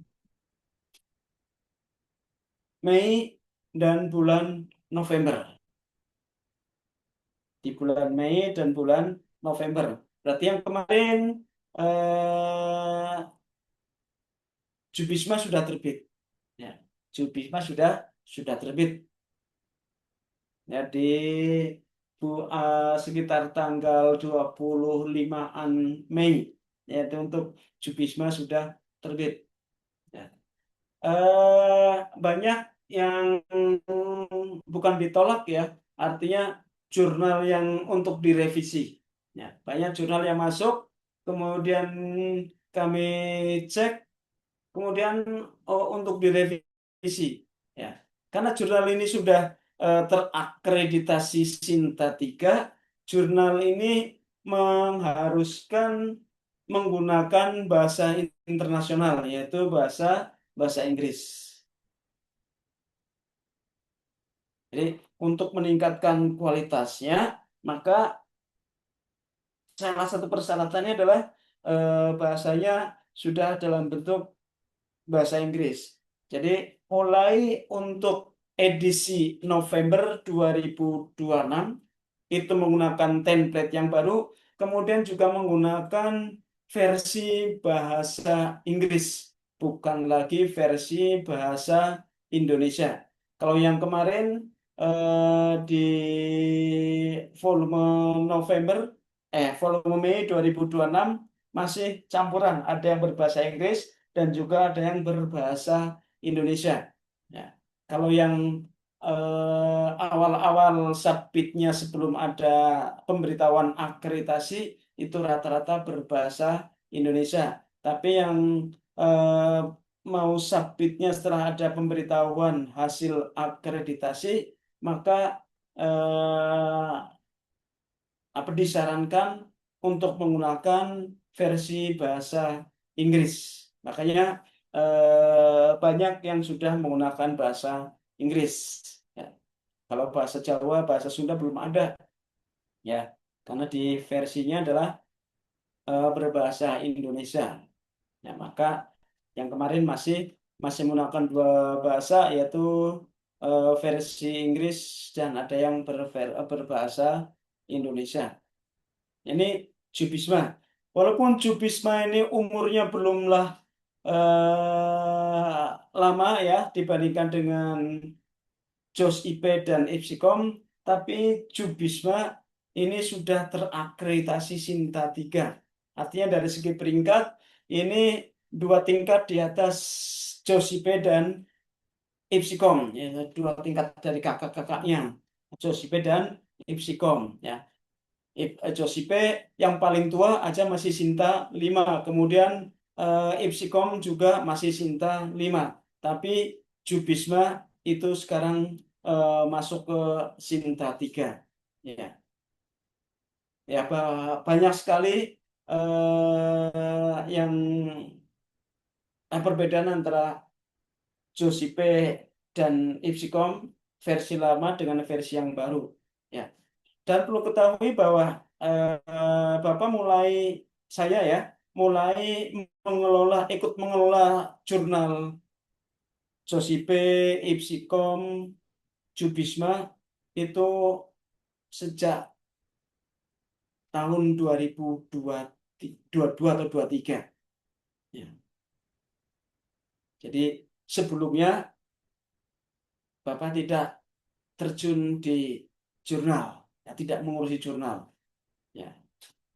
Mei dan bulan November. Di bulan Mei dan bulan November. Berarti yang kemarin Jubisma sudah terbit. Ya, Jubisma sudah terbit. Ya, di sekitar tanggal 25-an Mei, yaitu untuk Jubisma sudah terbit. Ya. Banyak yang bukan ditolak ya, artinya jurnal yang untuk direvisi. Ya, banyak jurnal yang masuk, kemudian kami cek, kemudian untuk direvisi. Ya, karena jurnal ini sudah terakreditasi Sinta 3, jurnal ini mengharuskan menggunakan bahasa internasional, yaitu bahasa Inggris. Jadi untuk meningkatkan kualitasnya, maka salah satu persyaratannya adalah bahasanya sudah dalam bentuk bahasa Inggris. Jadi mulai untuk edisi November 2026 itu menggunakan template yang baru, kemudian juga menggunakan versi bahasa Inggris, bukan lagi versi bahasa Indonesia. Kalau yang kemarin di volume volume Mei 2026 masih campuran, ada yang berbahasa Inggris dan juga ada yang berbahasa Indonesia. Ya. Kalau yang awal-awal submitnya sebelum ada pemberitahuan akreditasi itu rata-rata berbahasa Indonesia. Tapi yang mau submitnya setelah ada pemberitahuan hasil akreditasi, maka disarankan untuk menggunakan versi bahasa Inggris. Makanya banyak yang sudah menggunakan bahasa Inggris. Ya. Kalau bahasa Jawa, bahasa Sunda belum ada, ya, karena di versinya adalah berbahasa Indonesia. Ya, maka yang kemarin masih menggunakan 2 bahasa, yaitu versi Inggris dan ada yang berbahasa Indonesia. Ini Jubisma. Walaupun Jubisma ini umurnya belumlah lama ya dibandingkan dengan JOS IP dan Ipsikom, tapi Jubisma ini sudah terakreditasi Sinta 3. Artinya dari segi peringkat ini 2 tingkat di atas JOS IP dan Ipsikom, ya, 2 tingkat dari kakak-kakaknya JOS IP dan Ipsikom, ya. JOS IP yang paling tua aja masih Sinta 5, kemudian Ipsikom juga masih Sinta 5, tapi Jubisma itu sekarang masuk ke Sinta 3. Ya, ya, banyak sekali yang perbedaan antara JOS IP dan Ipsikom versi lama dengan versi yang baru. Ya. Dan perlu ketahui bahwa Bapak saya ya, mulai ikut mengelola jurnal JOS IP, Ipsikom, Jubisma itu sejak tahun 2022 atau 23. Ya. Jadi sebelumnya Bapak tidak terjun di jurnal, ya, tidak mengurusi jurnal. Ya.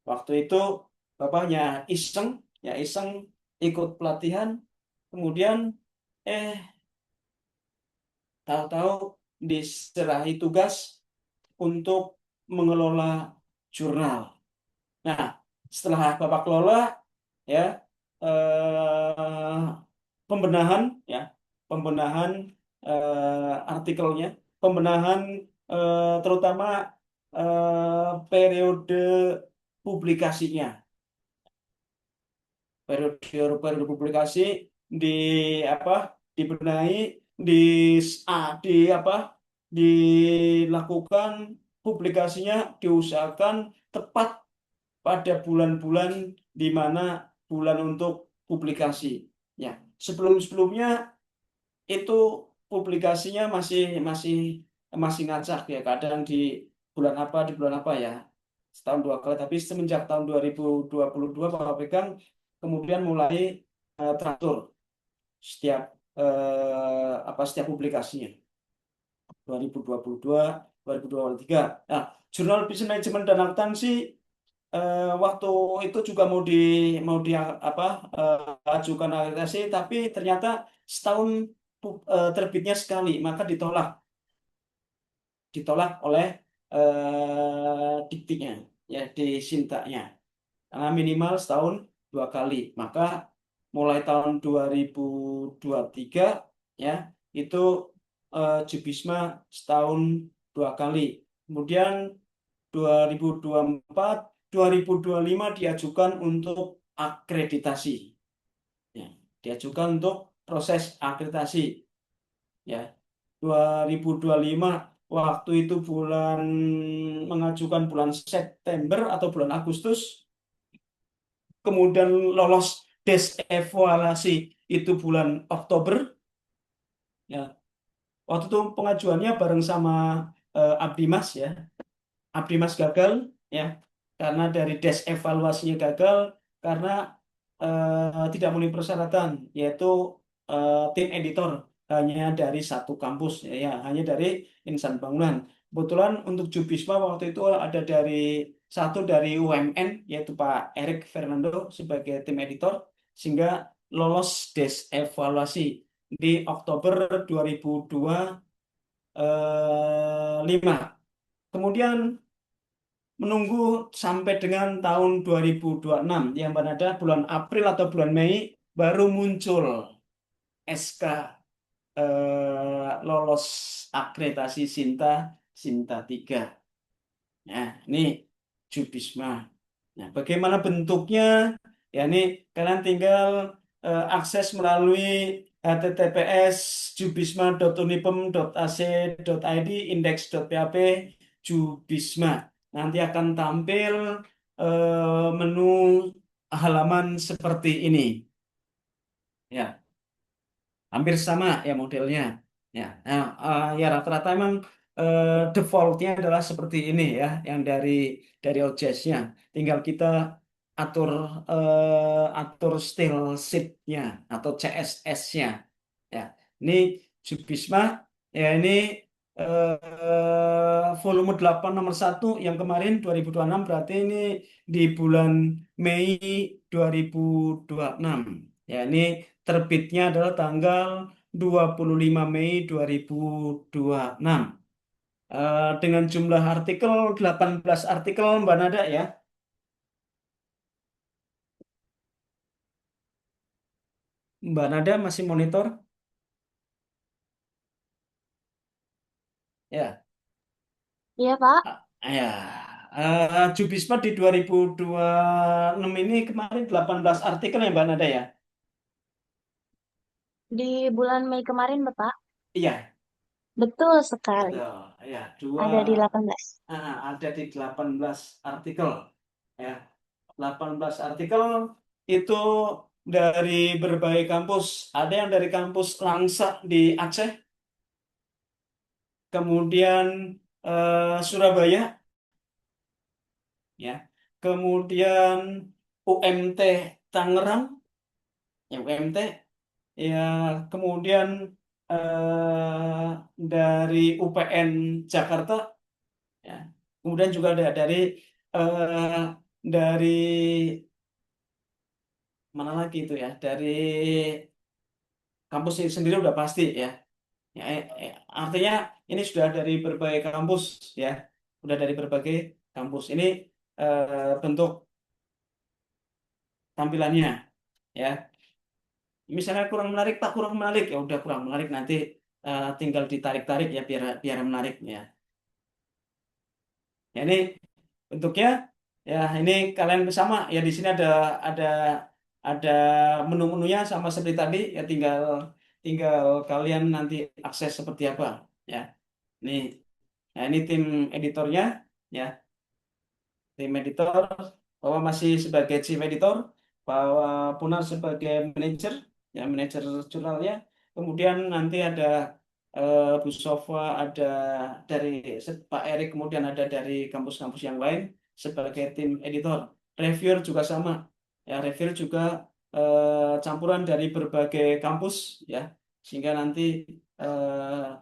Waktu itu Bapaknya iseng ikut pelatihan, kemudian tahu-tahu diserahi tugas untuk mengelola jurnal. Nah, setelah Bapak kelola, ya, pembenahan artikelnya, pembenahan terutama periode publikasinya. periode publikasi di apa dibenahi, di di apa dilakukan publikasinya, diusahakan tepat pada bulan-bulan di mana bulan untuk publikasi. Ya, sebelum-sebelumnya itu publikasinya masih masih masih ngacak ya, kadang di bulan apa ya, setahun dua kali. Tapi semenjak tahun 2022 Pak Pegang kemudian mulai teratur setiap setiap publikasinya 2022, 2023. Nah, Jurnal Bisnis Manajemen dan Akuntansi waktu itu juga mau di ajukan akreditasi, tapi ternyata setahun terbitnya sekali, maka ditolak oleh diktinya, ya, di sintanya, karena minimal setahun dua kali. Maka mulai tahun 2023 ya itu Jubisma setahun dua kali. Kemudian 2024, 2025 diajukan untuk akreditasi. Ya, diajukan untuk proses akreditasi. Ya, 2025 waktu itu mengajukan bulan September atau bulan Agustus, kemudian lolos tes evaluasi itu bulan Oktober. Ya, waktu itu pengajuannya bareng sama Abdimas ya. Abdimas gagal ya karena dari des evaluasinya gagal karena tidak memenuhi persyaratan, yaitu tim editor hanya dari satu kampus ya, hanya dari insan bangunan. Kebetulan untuk Jubisma waktu itu ada satu dari UMN, yaitu Pak Erik Fernando sebagai tim editor, sehingga lolos des evaluasi di Oktober 2025. Kemudian menunggu sampai dengan tahun 2026, yang pada bulan April atau bulan Mei baru muncul SK lolos akreditasi Sinta 3. Nah, ini Jubisma. Nah, bagaimana bentuknya? Ya, ini kalian tinggal akses melalui https jubisma.unipem.ac.id index.php Jubisma. Nanti akan tampil menu halaman seperti ini. Ya, hampir sama ya modelnya. Ya, nah, ya rata-rata memang defaultnya adalah seperti ini ya, yang dari OJS-nya. Tinggal kita atur atur style sheet-nya atau CSS-nya. Ya, ini Jubisma. Ya, ini volume 8 nomor 1 yang kemarin 2026, berarti ini di bulan Mei 2026. Ya, ini terbitnya adalah tanggal 25 Mei 2026. Dengan jumlah artikel 18 artikel Mbak Nada ya. Mbak Nada masih monitor? Ya. Iya, Pak. Ya. Jubisma di 2026 ini kemarin 18 artikel ya Mbak Nada ya. Di bulan Mei kemarin, Bapak. Iya, Betul sekali. betul. Ya, Ada di 18. ada di 18 artikel. Ya, 18 artikel itu dari berbagai kampus. Ada yang dari kampus Langsa di Aceh, kemudian Surabaya, ya, kemudian UMT Tangerang, ya UMT, ya, kemudian dari UPN Jakarta, ya, kemudian juga ada eh, dari mana lagi itu ya, dari kampus ini sendiri udah pasti ya. Ya, artinya ini sudah dari berbagai kampus ya, sudah dari berbagai kampus. Ini bentuk tampilannya ya. Misalnya kurang menarik, Pak, kurang menarik, ya udah kurang menarik, nanti tinggal ditarik-tarik ya biar menarik ya. Ya, ini bentuknya ya, ini kalian sama ya, di sini ada ada menu-menunya sama seperti tadi ya, tinggal tinggal kalian nanti akses seperti apa ya. Nih, nah ini tim editornya ya, tim editor, bahwa masih sebagai chief editor, bahwa Punar sebagai manajer ya, manajer jurnalnya. Kemudian nanti ada Bu Sofa, ada dari Pak Erik, kemudian ada dari kampus-kampus yang lain sebagai tim editor. Reviewer juga sama ya, reviewer juga campuran dari berbagai kampus ya, sehingga nanti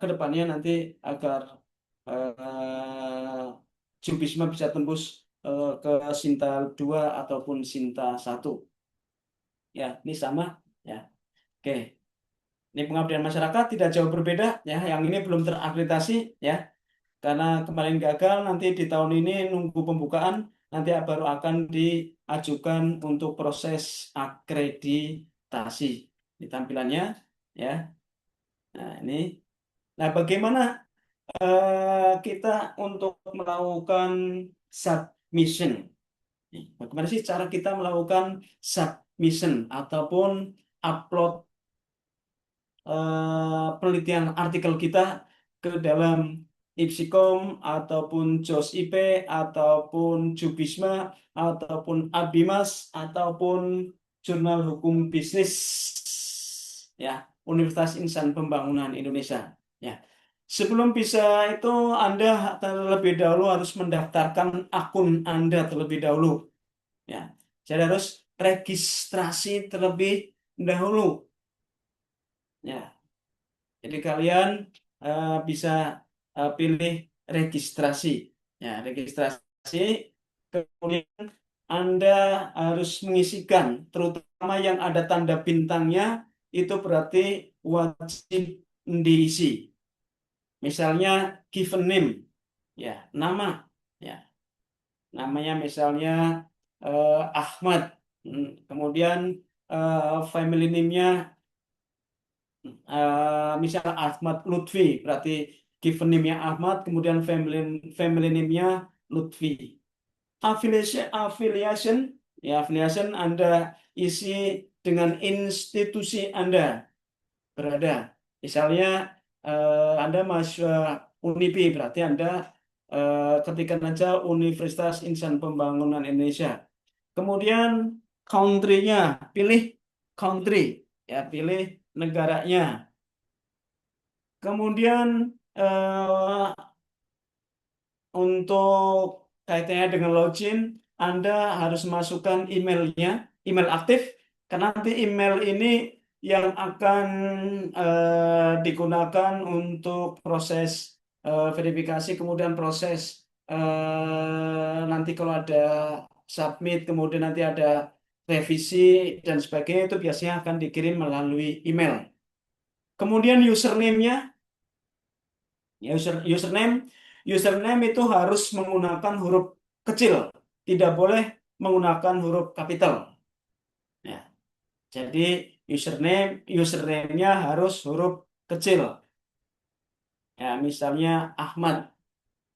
ke depannya nanti agar eh, Jubisma bisa tembus ke Sinta 2 ataupun Sinta 1 ya, ini sama ya. Oke, ini pengabdian masyarakat tidak jauh berbeda ya, yang ini belum terakreditasi ya, karena kemarin gagal. Nanti di tahun ini nunggu pembukaan, nanti baru akan diajukan untuk proses akreditasi. Ini tampilannya ya. Nah, ini. Nah, bagaimana kita untuk melakukan submission? Bagaimana sih cara kita melakukan submission ataupun upload penelitian artikel kita ke dalam Ipsikom ataupun JOS IP ataupun Jubisma ataupun Abimas ataupun Jurnal Hukum Bisnis ya, Universitas Insan Pembangunan Indonesia ya. Sebelum bisa itu, Anda terlebih dahulu harus mendaftarkan akun Anda terlebih dahulu ya. Jadi harus registrasi terlebih dahulu ya. Jadi kalian bisa pilih registrasi. Ya, registrasi. Kemudian Anda harus mengisikan, terutama yang ada tanda bintangnya, itu berarti wajib diisi. Misalnya given name, ya, nama, ya, namanya misalnya Ahmad. Kemudian family name-nya misal Ahmad Lutfi, berarti given name-nya Ahmad, kemudian family name-nya Lutfi. Affiliation ya, affiliation Anda isi dengan institusi Anda berada. Misalnya Anda mahasiswa Unipi, berarti Anda ketikkan saja Universitas Insan Pembangunan Indonesia. Kemudian country-nya, pilih country ya, pilih negaranya. Kemudian untuk kaitannya dengan login, Anda harus masukkan emailnya, email aktif, karena nanti email ini yang akan digunakan untuk proses verifikasi, kemudian proses nanti kalau ada submit, kemudian nanti ada revisi dan sebagainya, itu biasanya akan dikirim melalui email. Kemudian username-nya, ya, username itu harus menggunakan huruf kecil, tidak boleh menggunakan huruf kapital. Ya, jadi username-nya harus huruf kecil. Ya, misalnya Ahmad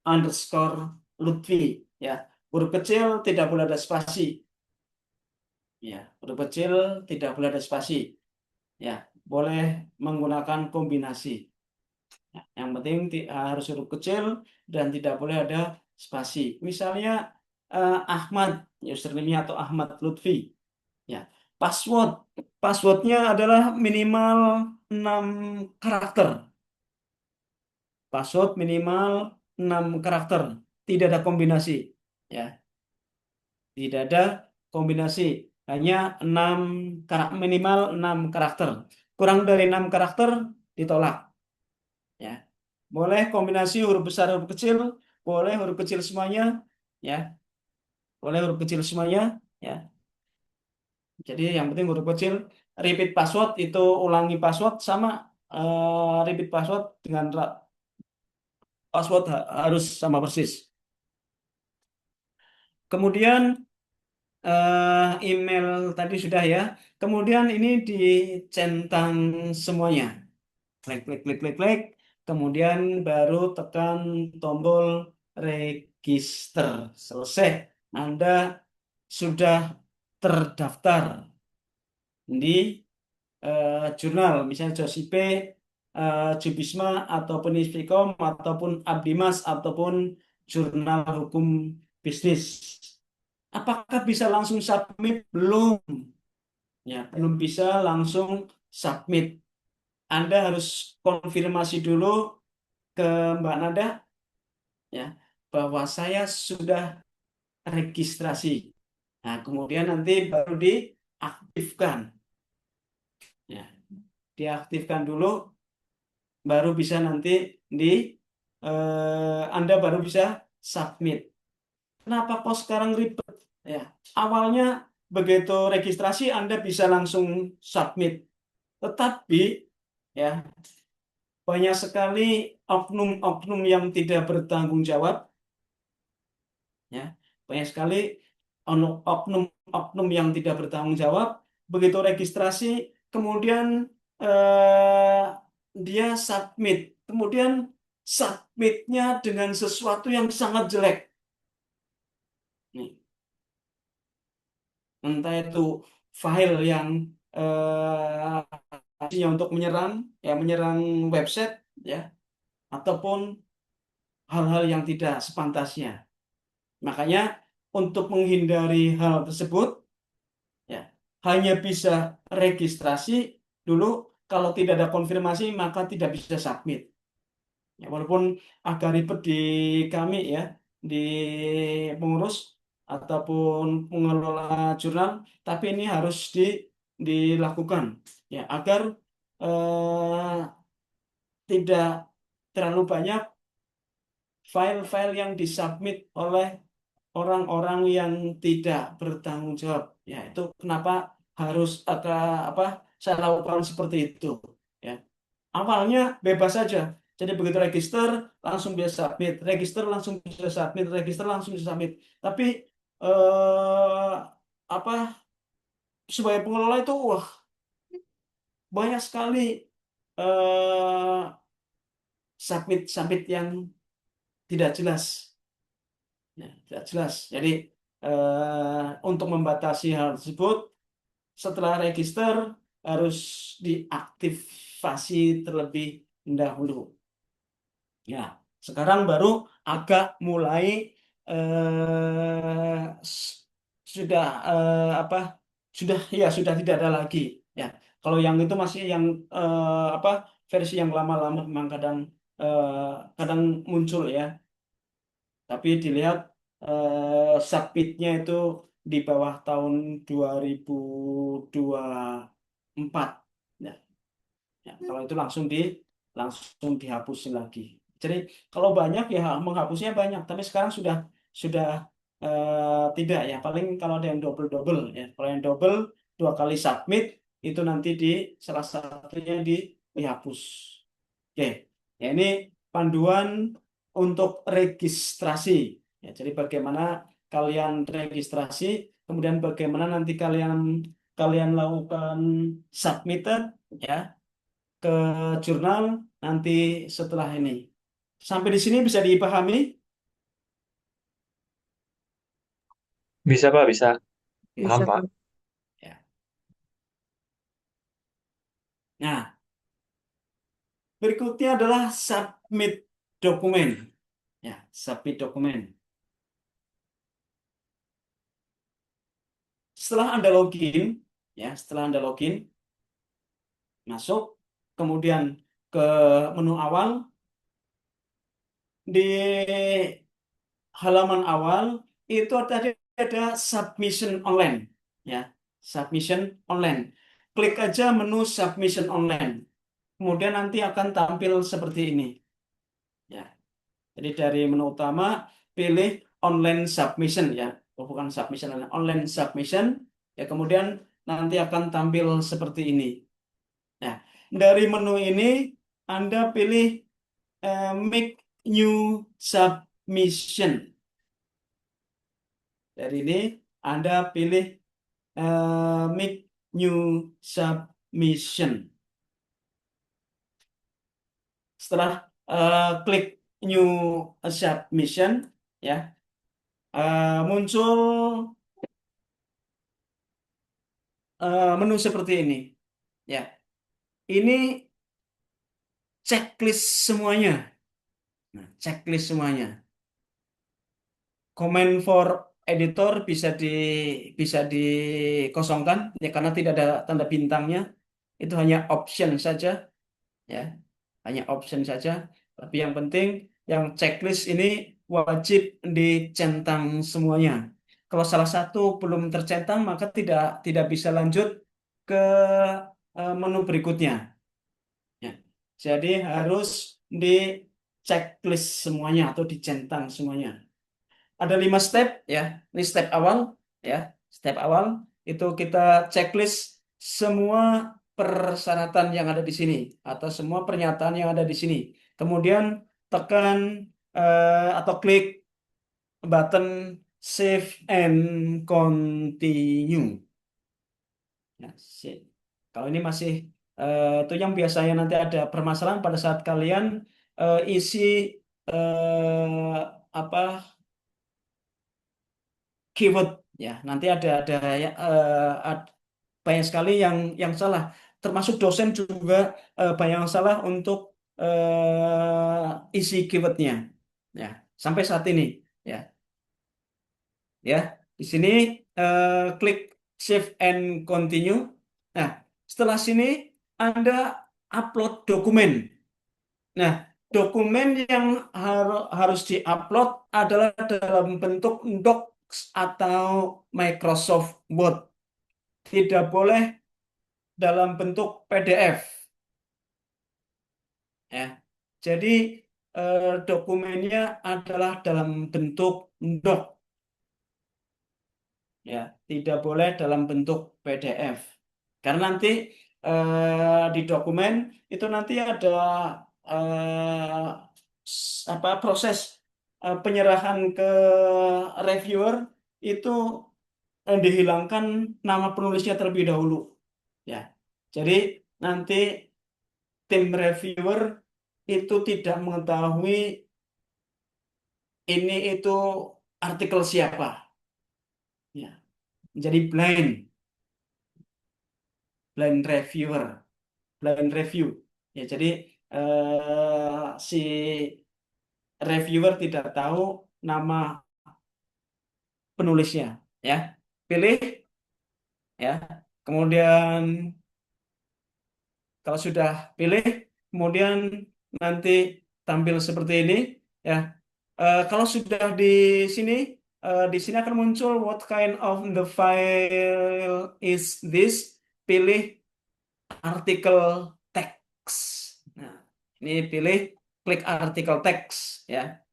underscore Lutfi, ya, huruf kecil, tidak boleh ada spasi. Ya, huruf kecil tidak boleh ada spasi. Ya, boleh menggunakan kombinasi. Yang penting harus huruf kecil dan tidak boleh ada spasi. Misalnya Ahmad, username-nya atau Ahmad Lutfi. Ya, passwordnya adalah minimal 6 karakter. Password minimal 6 karakter. Tidak ada kombinasi. Ya, tidak ada kombinasi. Hanya 6 minimal 6 karakter. Kurang dari 6 karakter ditolak. Ya, boleh kombinasi huruf besar huruf kecil, boleh huruf kecil semuanya, ya, boleh huruf kecil semuanya, ya. Jadi yang penting huruf kecil. Repeat password itu ulangi password, sama repeat password dengan password harus sama persis. Kemudian email tadi sudah ya. Kemudian ini dicentang semuanya. Klik, klik, klik, klik, klik. Kemudian baru tekan tombol register. Selesai. Anda sudah terdaftar di jurnal, misalnya Josipe, Jubisma, ataupun Isfikom, ataupun Abdimas, ataupun jurnal hukum bisnis. Apakah bisa langsung submit? Belum. Ya, belum bisa langsung submit. Anda harus konfirmasi dulu ke Mbak Nada, ya, bahwa saya sudah registrasi. Nah, kemudian nanti baru diaktifkan. Ya, diaktifkan dulu, baru bisa nanti Anda baru bisa submit. Kenapa kok sekarang ribet? Ya, awalnya begitu registrasi Anda bisa langsung submit. Tetapi ya, banyak sekali oknum-oknum yang tidak bertanggung jawab, ya. Banyak sekali oknum-oknum yang tidak bertanggung jawab, begitu registrasi, kemudian eh, dia submit, kemudian submitnya dengan sesuatu yang sangat jelek. Nih, entah itu file yang untuk menyerang website, ya, ataupun hal-hal yang tidak sepantasnya. Makanya untuk menghindari hal tersebut, ya, hanya bisa registrasi dulu. Kalau tidak ada konfirmasi maka tidak bisa submit. Ya, walaupun agak ribet di kami, ya, di pengurus ataupun pengelola jurnal, tapi ini harus dilakukan, ya, agar eh, tidak terlalu banyak file-file yang disubmit oleh orang-orang yang tidak bertanggung jawab. Ya, itu kenapa harus apa saya lakukan seperti itu. Ya, awalnya bebas saja. Jadi begitu register langsung bisa submit, register langsung bisa submit, register langsung bisa submit. Tapi eh, apa sebagai pengelola itu wah banyak sekali eh, submit submit yang tidak jelas. Ya, tidak jelas. Jadi untuk membatasi hal tersebut, setelah register harus diaktifasi terlebih dahulu. Ya, sekarang baru agak mulai sudah apa? Sudah tidak ada lagi. Ya, kalau yang itu masih yang apa? Versi yang lama-lama memang kadang kadang muncul, ya. Tapi dilihat submitnya itu di bawah tahun 2024. Ya, ya, kalau itu langsung dihapusin lagi. Jadi kalau banyak ya menghapusnya banyak, tapi sekarang sudah tidak, ya. Paling kalau ada yang double-double, ya. Kalau yang double 2 kali submit itu nanti di salah satunya dihapus. Oke, ya, ini panduan untuk registrasi. Ya, jadi bagaimana kalian registrasi, kemudian bagaimana nanti kalian kalian lakukan submitted, ya, ke jurnal nanti setelah ini. Sampai di sini bisa dipahami? Bisa, Pak, bisa. Paham, Bisa, Pak. Pak. Ya. Nah, berikutnya adalah submit dokumen. Ya, submit dokumen. Setelah Anda login, ya, setelah Anda login, masuk, kemudian ke menu awal, di halaman awal itu tadi ada submission online, ya, submission online. Klik aja menu submission online, kemudian nanti akan tampil seperti ini, ya. Jadi dari menu utama pilih online submission, ya. Oh, bukan submission, online submission, ya. Kemudian nanti akan tampil seperti ini. Nah, dari menu ini Anda pilih make new submission. Dari ini Anda pilih make new submission. Setelah klik new submission, ya, muncul menu seperti ini. Ya, ini checklist semuanya. Nah, checklist semuanya. Comment for editor bisa dikosongkan ya karena tidak ada tanda bintangnya. Itu hanya option saja ya. Hanya option saja. Tapi yang penting yang checklist ini wajib dicentang semuanya. Kalau salah satu belum tercentang maka tidak bisa lanjut ke menu berikutnya. Ya. Jadi harus di checklist semuanya atau dicentang semuanya. Ada 5 step ya. Ini step awal ya. Step awal itu kita checklist semua persyaratan yang ada di sini atau semua pernyataan yang ada di sini. Kemudian tekan atau klik button save and continue. Ya, kalau ini masih itu yang biasanya nanti ada permasalahan pada saat kalian isi apa keyword ya nanti ada ya, banyak sekali yang salah termasuk dosen juga banyak yang salah untuk isi keywordnya ya sampai saat ini ya ya di sini klik save and continue. Nah setelah sini Anda upload dokumen. Nah dokumen yang harus diupload adalah dalam bentuk Docs atau Microsoft Word. Tidak boleh dalam bentuk PDF. Ya. Jadi dokumennya adalah dalam bentuk doc. Ya, tidak boleh dalam bentuk PDF. Karena nanti di dokumen itu nanti ada proses penyerahan ke reviewer itu dihilangkan nama penulisnya terlebih dahulu. Ya, jadi nanti tim reviewer itu tidak mengetahui ini itu artikel siapa. Ya, menjadi blind reviewer, blind review. Ya, jadi si reviewer tidak tahu nama penulisnya. Ya, pilih ya. Kemudian kalau sudah pilih, kemudian nanti tampil seperti ini. Ya, kalau sudah sini, di sini akan muncul what kind of the file is this? Pilih artikel text. Nah, ini pilih klik artikel text ya.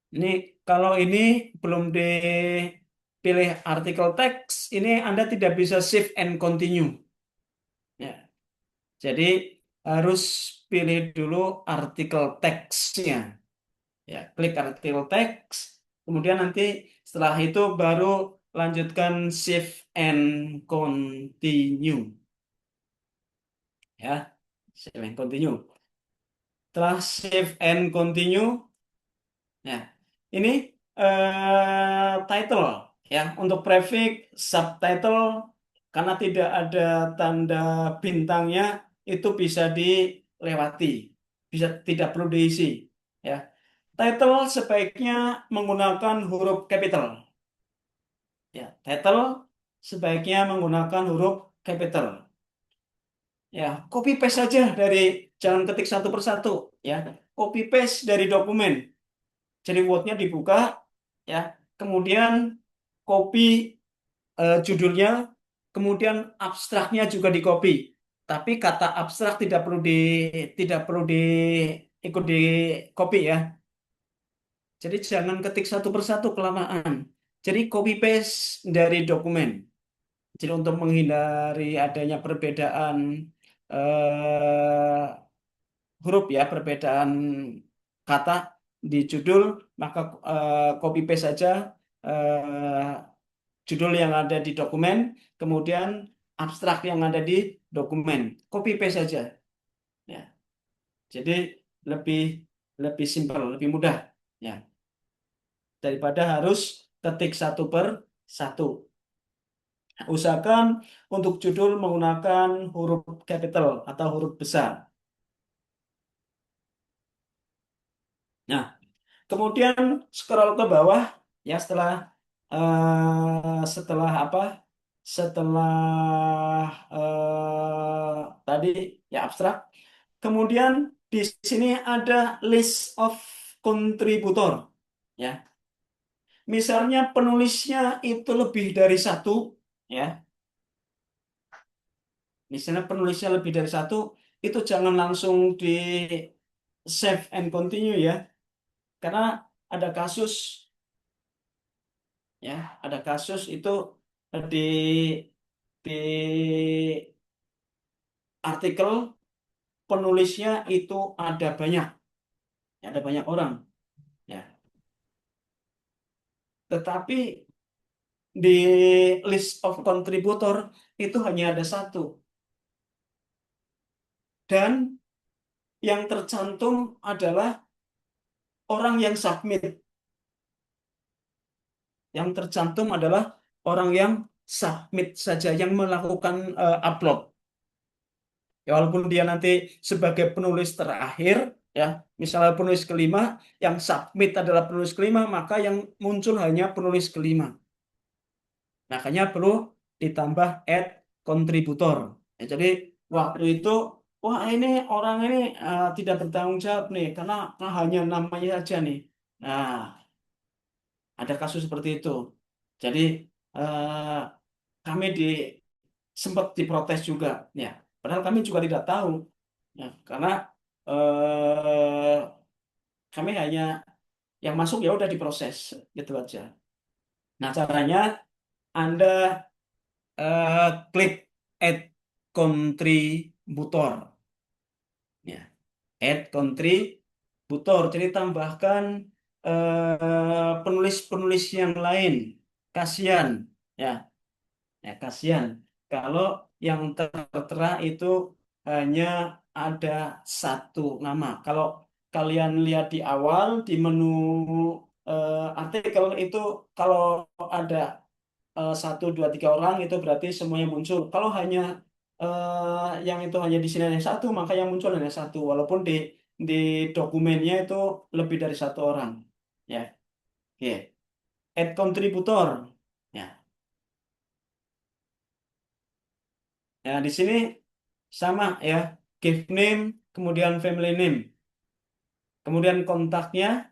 Ini kalau ini belum dipilih artikel text, ini Anda tidak bisa save and continue. Ya. Jadi harus pilih dulu artikel teksnya. Ya, klik artikel teks. Kemudian nanti setelah itu baru lanjutkan save and continue. Ya, save and continue. Setelah save and continue, ya, ini title ya untuk prefix, subtitle karena tidak ada tanda bintangnya itu bisa dilewati, bisa tidak perlu diisi. Ya, title sebaiknya menggunakan huruf capital. Ya, title sebaiknya menggunakan huruf capital. Ya, copy paste saja jangan ketik satu persatu. Ya, copy paste dari dokumen. Jadi Word-nya dibuka, ya, kemudian copy judulnya, kemudian abstraknya juga di copy. Tapi kata abstrak tidak perlu ikut di copy ya. Jadi jangan ketik satu persatu kelamaan. Jadi copy paste dari dokumen. Jadi untuk menghindari adanya perbedaan eh, huruf ya, perbedaan kata di judul, maka copy paste saja eh, judul yang ada di dokumen, kemudian abstrak yang ada di dokumen, copy paste saja. Ya, jadi lebih lebih simpel, lebih mudah ya daripada harus ketik satu per satu. Usahakan untuk judul menggunakan huruf capital atau huruf besar. Nah, kemudian scroll ke bawah ya setelah apa? Setelah tadi ya abstrak. Kemudian di sini ada list of contributor ya. Misalnya penulisnya itu lebih dari satu ya. Misalnya penulisnya lebih dari satu, itu jangan langsung di save and continue ya. Karena ada kasus ya, ada kasus itu di di artikel penulisnya itu ada banyak, ya, ada banyak orang ya. Tetapi di list of contributor itu hanya ada satu dan yang tercantum adalah orang yang submit. Yang tercantum adalah orang yang submit saja, yang melakukan upload. Ya, walaupun dia nanti sebagai penulis terakhir, ya, misalnya penulis kelima, yang submit adalah penulis kelima, maka yang muncul hanya penulis kelima. Makanya perlu ditambah add kontributor. Ya, jadi waktu itu, wah ini orang ini tidak bertanggung jawab nih, karena hanya namanya saja nih. Nah, ada kasus seperti itu. Jadi eh, kami sempat diprotes juga, ya. Padahal kami juga tidak tahu, ya, karena eh, kami hanya yang masuk ya udah diproses, gitu aja. Nah, caranya Anda klik add contributor, ya, add contributor. Jadi tambahkan penulis-penulis yang lain. Kasihan, ya. Ya, kasihan kalau yang tertera itu hanya ada satu nama. Kalau kalian lihat di awal di menu artikel itu, kalau ada satu, dua, tiga orang itu berarti semuanya muncul. Kalau hanya yang itu hanya di sini hanya satu, maka yang muncul hanya satu. Walaupun di dokumennya itu lebih dari satu orang. Ya, oke. Add contributor. Ya. Ya, di sini sama ya, give name, kemudian family name. Kemudian kontaknya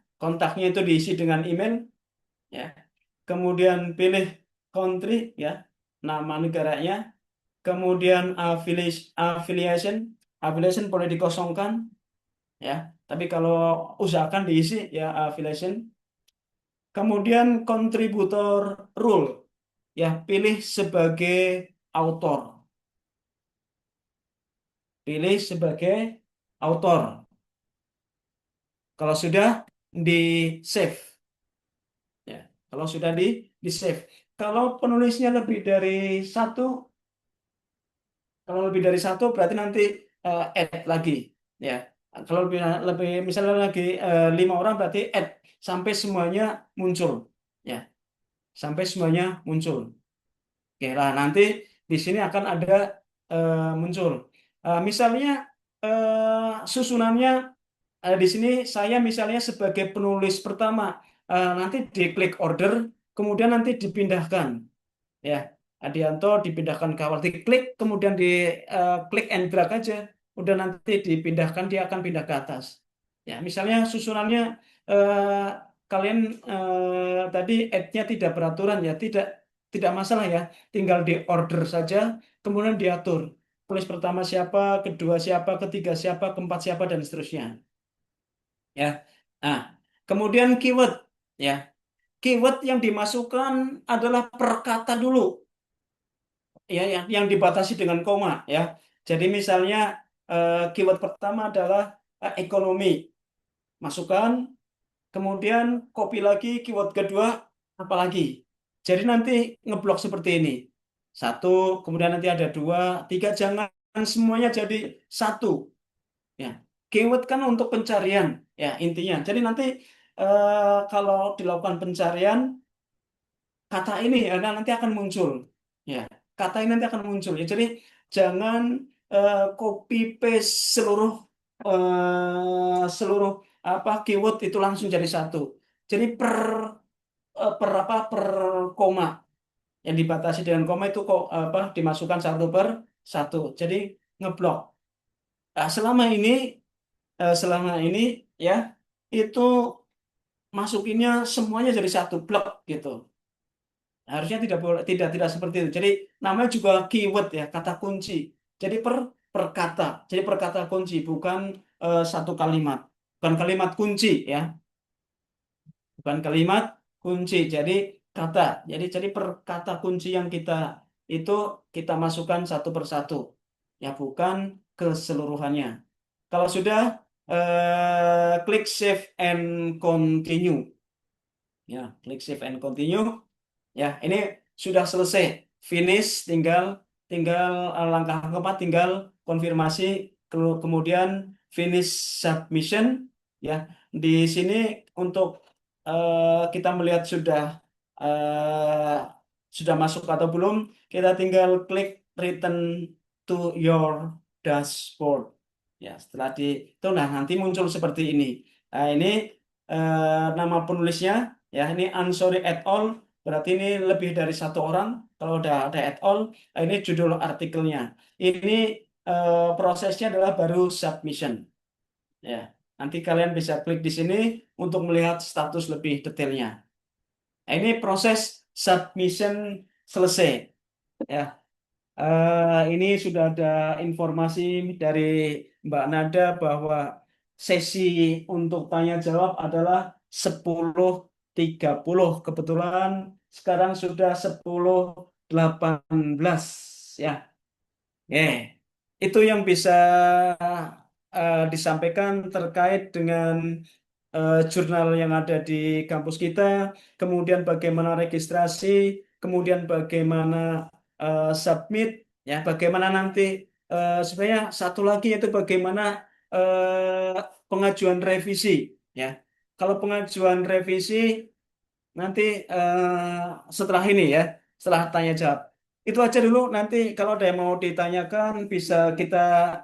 itu diisi dengan email ya. Kemudian pilih country ya, nama negaranya. Kemudian affiliation boleh dikosongkan ya. Tapi kalau usahakan diisi ya affiliation. Kemudian contributor rule ya, pilih sebagai author. Pilih sebagai author. Kalau sudah di save, ya. Kalau sudah di save. Kalau penulisnya lebih dari satu, berarti nanti add lagi, ya. Kalau lebih misalnya lagi 5 orang berarti add sampai semuanya muncul, ya. Sampai semuanya muncul. Oke, lah nanti di sini akan ada muncul. Misalnya susunannya. Di sini saya misalnya sebagai penulis pertama, nanti diklik order, kemudian nanti dipindahkan, ya. Adianto dipindahkan ke awal, diklik, kemudian di klik and drag aja, udah nanti dipindahkan, dia akan pindah ke atas. Ya, misalnya susunannya eh, kalian tadi add-nya tidak beraturan ya, tidak masalah ya, tinggal di order saja, kemudian diatur. Penulis pertama siapa, kedua siapa, ketiga siapa, keempat siapa, dan seterusnya. Ya. Nah, kemudian keyword ya. Keyword yang dimasukkan adalah per kata dulu. Ya, yang dibatasi dengan koma ya. Jadi misalnya keyword pertama adalah ekonomi. Masukkan, kemudian copy lagi keyword kedua apalagi. Jadi nanti ngeblok seperti ini. Satu, kemudian nanti ada dua, tiga, jangan semuanya jadi satu. Ya, keyword kan untuk pencarian ya intinya. Jadi nanti kalau dilakukan pencarian kata ini ya nanti akan muncul ya. kata ini nanti akan muncul ya. Jadi jangan copy paste seluruh apa keyword itu langsung jadi satu. Jadi per koma yang dibatasi dengan koma itu kok apa dimasukkan satu per satu. Jadi ngeblok. Nah, selama ini ya itu masukinnya semuanya jadi satu blok gitu. Harusnya tidak boleh tidak seperti itu. Jadi namanya juga keyword ya, kata kunci. Jadi per kata. Jadi per kata kunci bukan satu kalimat. Bukan kalimat kunci ya, bukan kalimat kunci. Jadi kata. Jadi per kata kunci yang itu kita masukkan satu per satu. Ya bukan keseluruhannya. Kalau sudah klik save and continue. Ya, klik save and continue. Ya, ini sudah selesai. Finish, tinggal langkah keempat, tinggal konfirmasi, kemudian finish submission. Ya, di sini untuk kita melihat sudah masuk atau belum, kita tinggal klik return to your dashboard. Ya, setelah itu, nah nanti muncul seperti ini. Nah, ini nama penulisnya, ya ini Ansori et al. Berarti ini lebih dari satu orang. Kalau udah ada et al, ini judul artikelnya. Ini prosesnya adalah baru submission. Ya, nanti kalian bisa klik di sini untuk melihat status lebih detailnya. Nah, ini proses submission selesai. Ya, ini sudah ada informasi dari Mbak Nada bahwa sesi untuk tanya jawab adalah 10.30. Kebetulan sekarang sudah 10.18 ya. Itu yang bisa disampaikan terkait dengan jurnal yang ada di kampus kita, kemudian bagaimana registrasi, kemudian bagaimana submit, ya, bagaimana nanti sebenarnya satu lagi yaitu bagaimana pengajuan revisi, ya. Kalau pengajuan revisi nanti setelah ini ya, setelah tanya jawab. Itu aja dulu. Nanti kalau ada yang mau ditanyakan bisa kita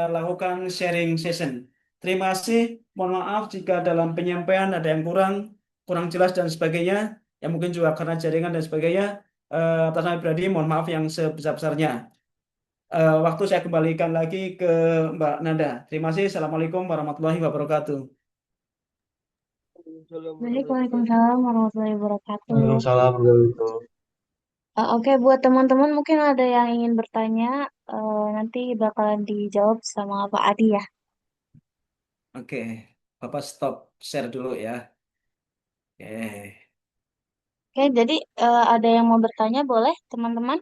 lakukan sharing session. Terima kasih. Mohon maaf jika dalam penyampaian ada yang kurang jelas dan sebagainya. Ya mungkin juga karena jaringan dan sebagainya. Atas nama pribadi mohon maaf yang sebesar-besarnya. Waktu saya kembalikan lagi ke Mbak Nanda. Terima kasih. Assalamualaikum warahmatullahi wabarakatuh. Baik, Waalaikumsalam warahmatullahi wabarakatuh. Waalaikumsalam warahmatullahi wabarakatuh. Oke, buat teman-teman mungkin ada yang ingin bertanya, nanti bakalan dijawab sama Pak Adi ya. Oke, Bapak stop share dulu ya. Oke. Oke, jadi ada yang mau bertanya boleh teman-teman?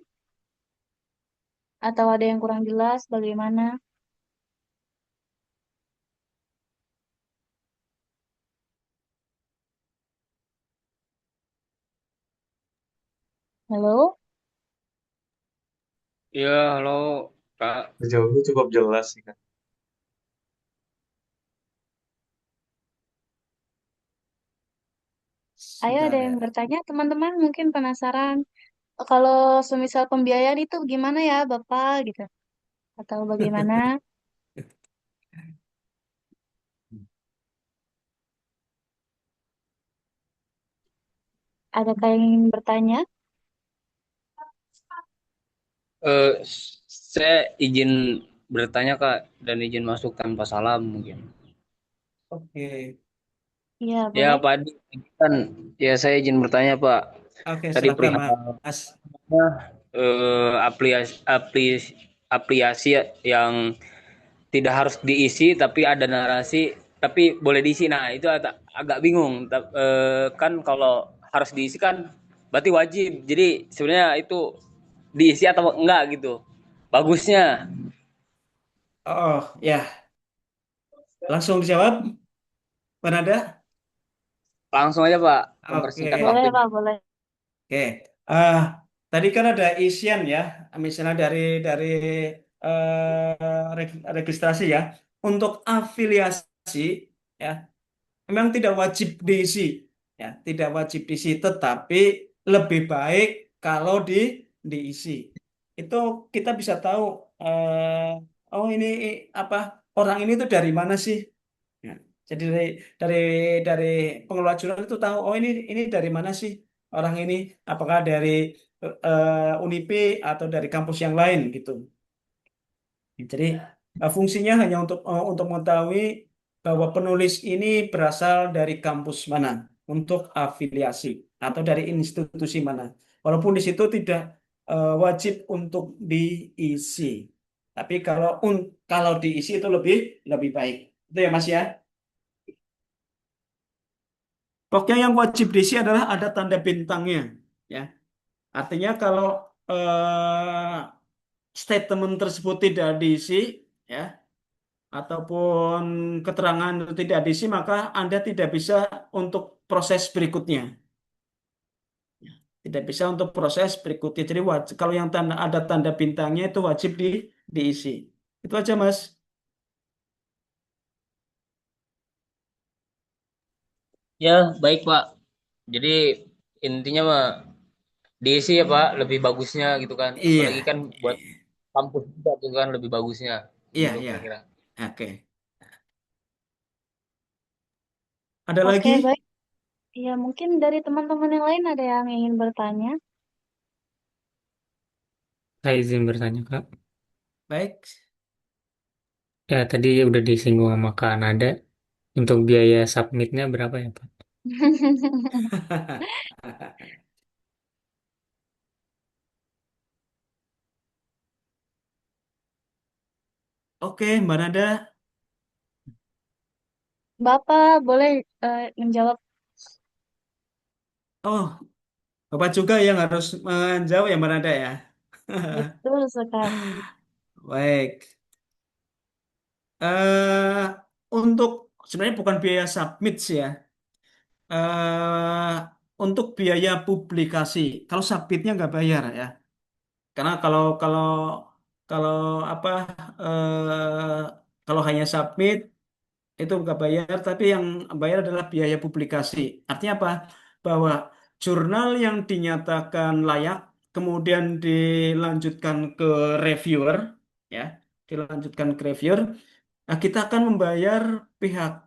Atau ada yang kurang jelas bagaimana? Halo? Ya, halo, Kak. Sejauh ini cukup jelas sih, Kak. Ayo Sudah ada ya. yang bertanya teman-teman mungkin penasaran. Kalau semisal pembiayaan itu gimana ya Bapak gitu? Atau bagaimana? Adakah yang ingin bertanya? Eh, saya izin bertanya, Kak, dan izin masuk tanpa salam mungkin. Oke. Iya, Ya, boleh. Pak Adi, kan ya saya izin bertanya, Pak. Oke, Tadi silakan, perihal Mas. aplikasi yang tidak harus diisi tapi ada narasi tapi boleh diisi. Nah, itu agak bingung. Kan kalau harus diisi kan berarti wajib. Jadi sebenarnya itu diisi atau enggak gitu. Bagusnya Oh, ya. Langsung dijawab, Mbak Nada? langsung aja, Pak, Oke. mempersingkat Boleh, waktu. Pak, boleh. Oke. Tadi kan ada isian ya, misalnya dari registrasi ya. Untuk afiliasi ya, memang tidak wajib diisi, ya, tidak wajib diisi, tetapi lebih baik kalau diisi. Itu kita bisa tahu, oh ini apa, orang ini tuh dari mana sih? Ya. Jadi dari dari pengelola jurnal itu tahu, oh ini dari mana sih orang ini? Apakah dari Unipi atau dari kampus yang lain gitu. Jadi fungsinya hanya untuk mengetahui bahwa penulis ini berasal dari kampus mana, untuk afiliasi atau dari institusi mana. Walaupun di situ tidak wajib untuk diisi. Tapi kalau diisi itu lebih lebih baik. Itu ya Mas ya. Pokoknya yang wajib diisi adalah ada tanda bintangnya, ya. Artinya kalau statement tersebut tidak diisi, ya, ataupun keterangan itu tidak diisi, maka Anda tidak bisa untuk proses berikutnya. Tidak bisa untuk proses berikutnya. Jadi kalau yang ada tanda bintangnya itu wajib diisi. Itu aja, Mas. Ya, baik Pak. Jadi intinya mah diisi ya Pak, lebih bagusnya gitu kan. Apalagi Iya, kan buat kampus juga tuh kan lebih bagusnya iya, gitu iya. kira-kira. Oke. Ada Oke, lagi? baik. Ya, mungkin dari teman-teman yang lain ada yang ingin bertanya. Saya izin bertanya, Kak. Baik. Ya, tadi udah disinggung sama Kak Nada. Untuk biaya submitnya berapa ya, Pak? Oke, Mbak Nada. Bapak boleh menjawab. Oh, Bapak juga yang harus menjawab ya, Mbak Nada ya. Betul sekali. Baik. eh untuk sebenarnya bukan biaya submit sih ya. eh untuk biaya publikasi. Kalau submitnya nggak bayar ya. Karena kalau kalau kalau apa eh kalau hanya submit itu nggak bayar, tapi yang bayar adalah biaya publikasi. Artinya apa? Bahwa jurnal yang dinyatakan layak kemudian dilanjutkan ke reviewer, ya, dilanjutkan ke reviewer. Nah, kita akan membayar pihak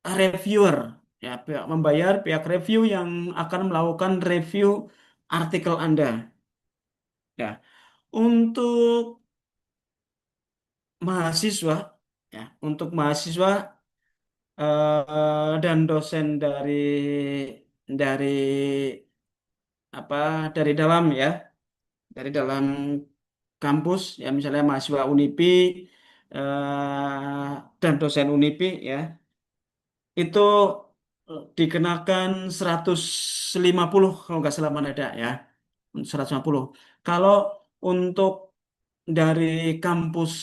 reviewer, ya, membayar pihak review yang akan melakukan review artikel Anda. Ya, untuk mahasiswa, ya, untuk mahasiswa dan dosen dari apa dari dalam, ya, dari dalam kampus, ya, misalnya mahasiswa Unipi dan dosen Unipi, ya, itu dikenakan 150 kalau nggak salah Manada, ya, 150. Kalau untuk dari kampus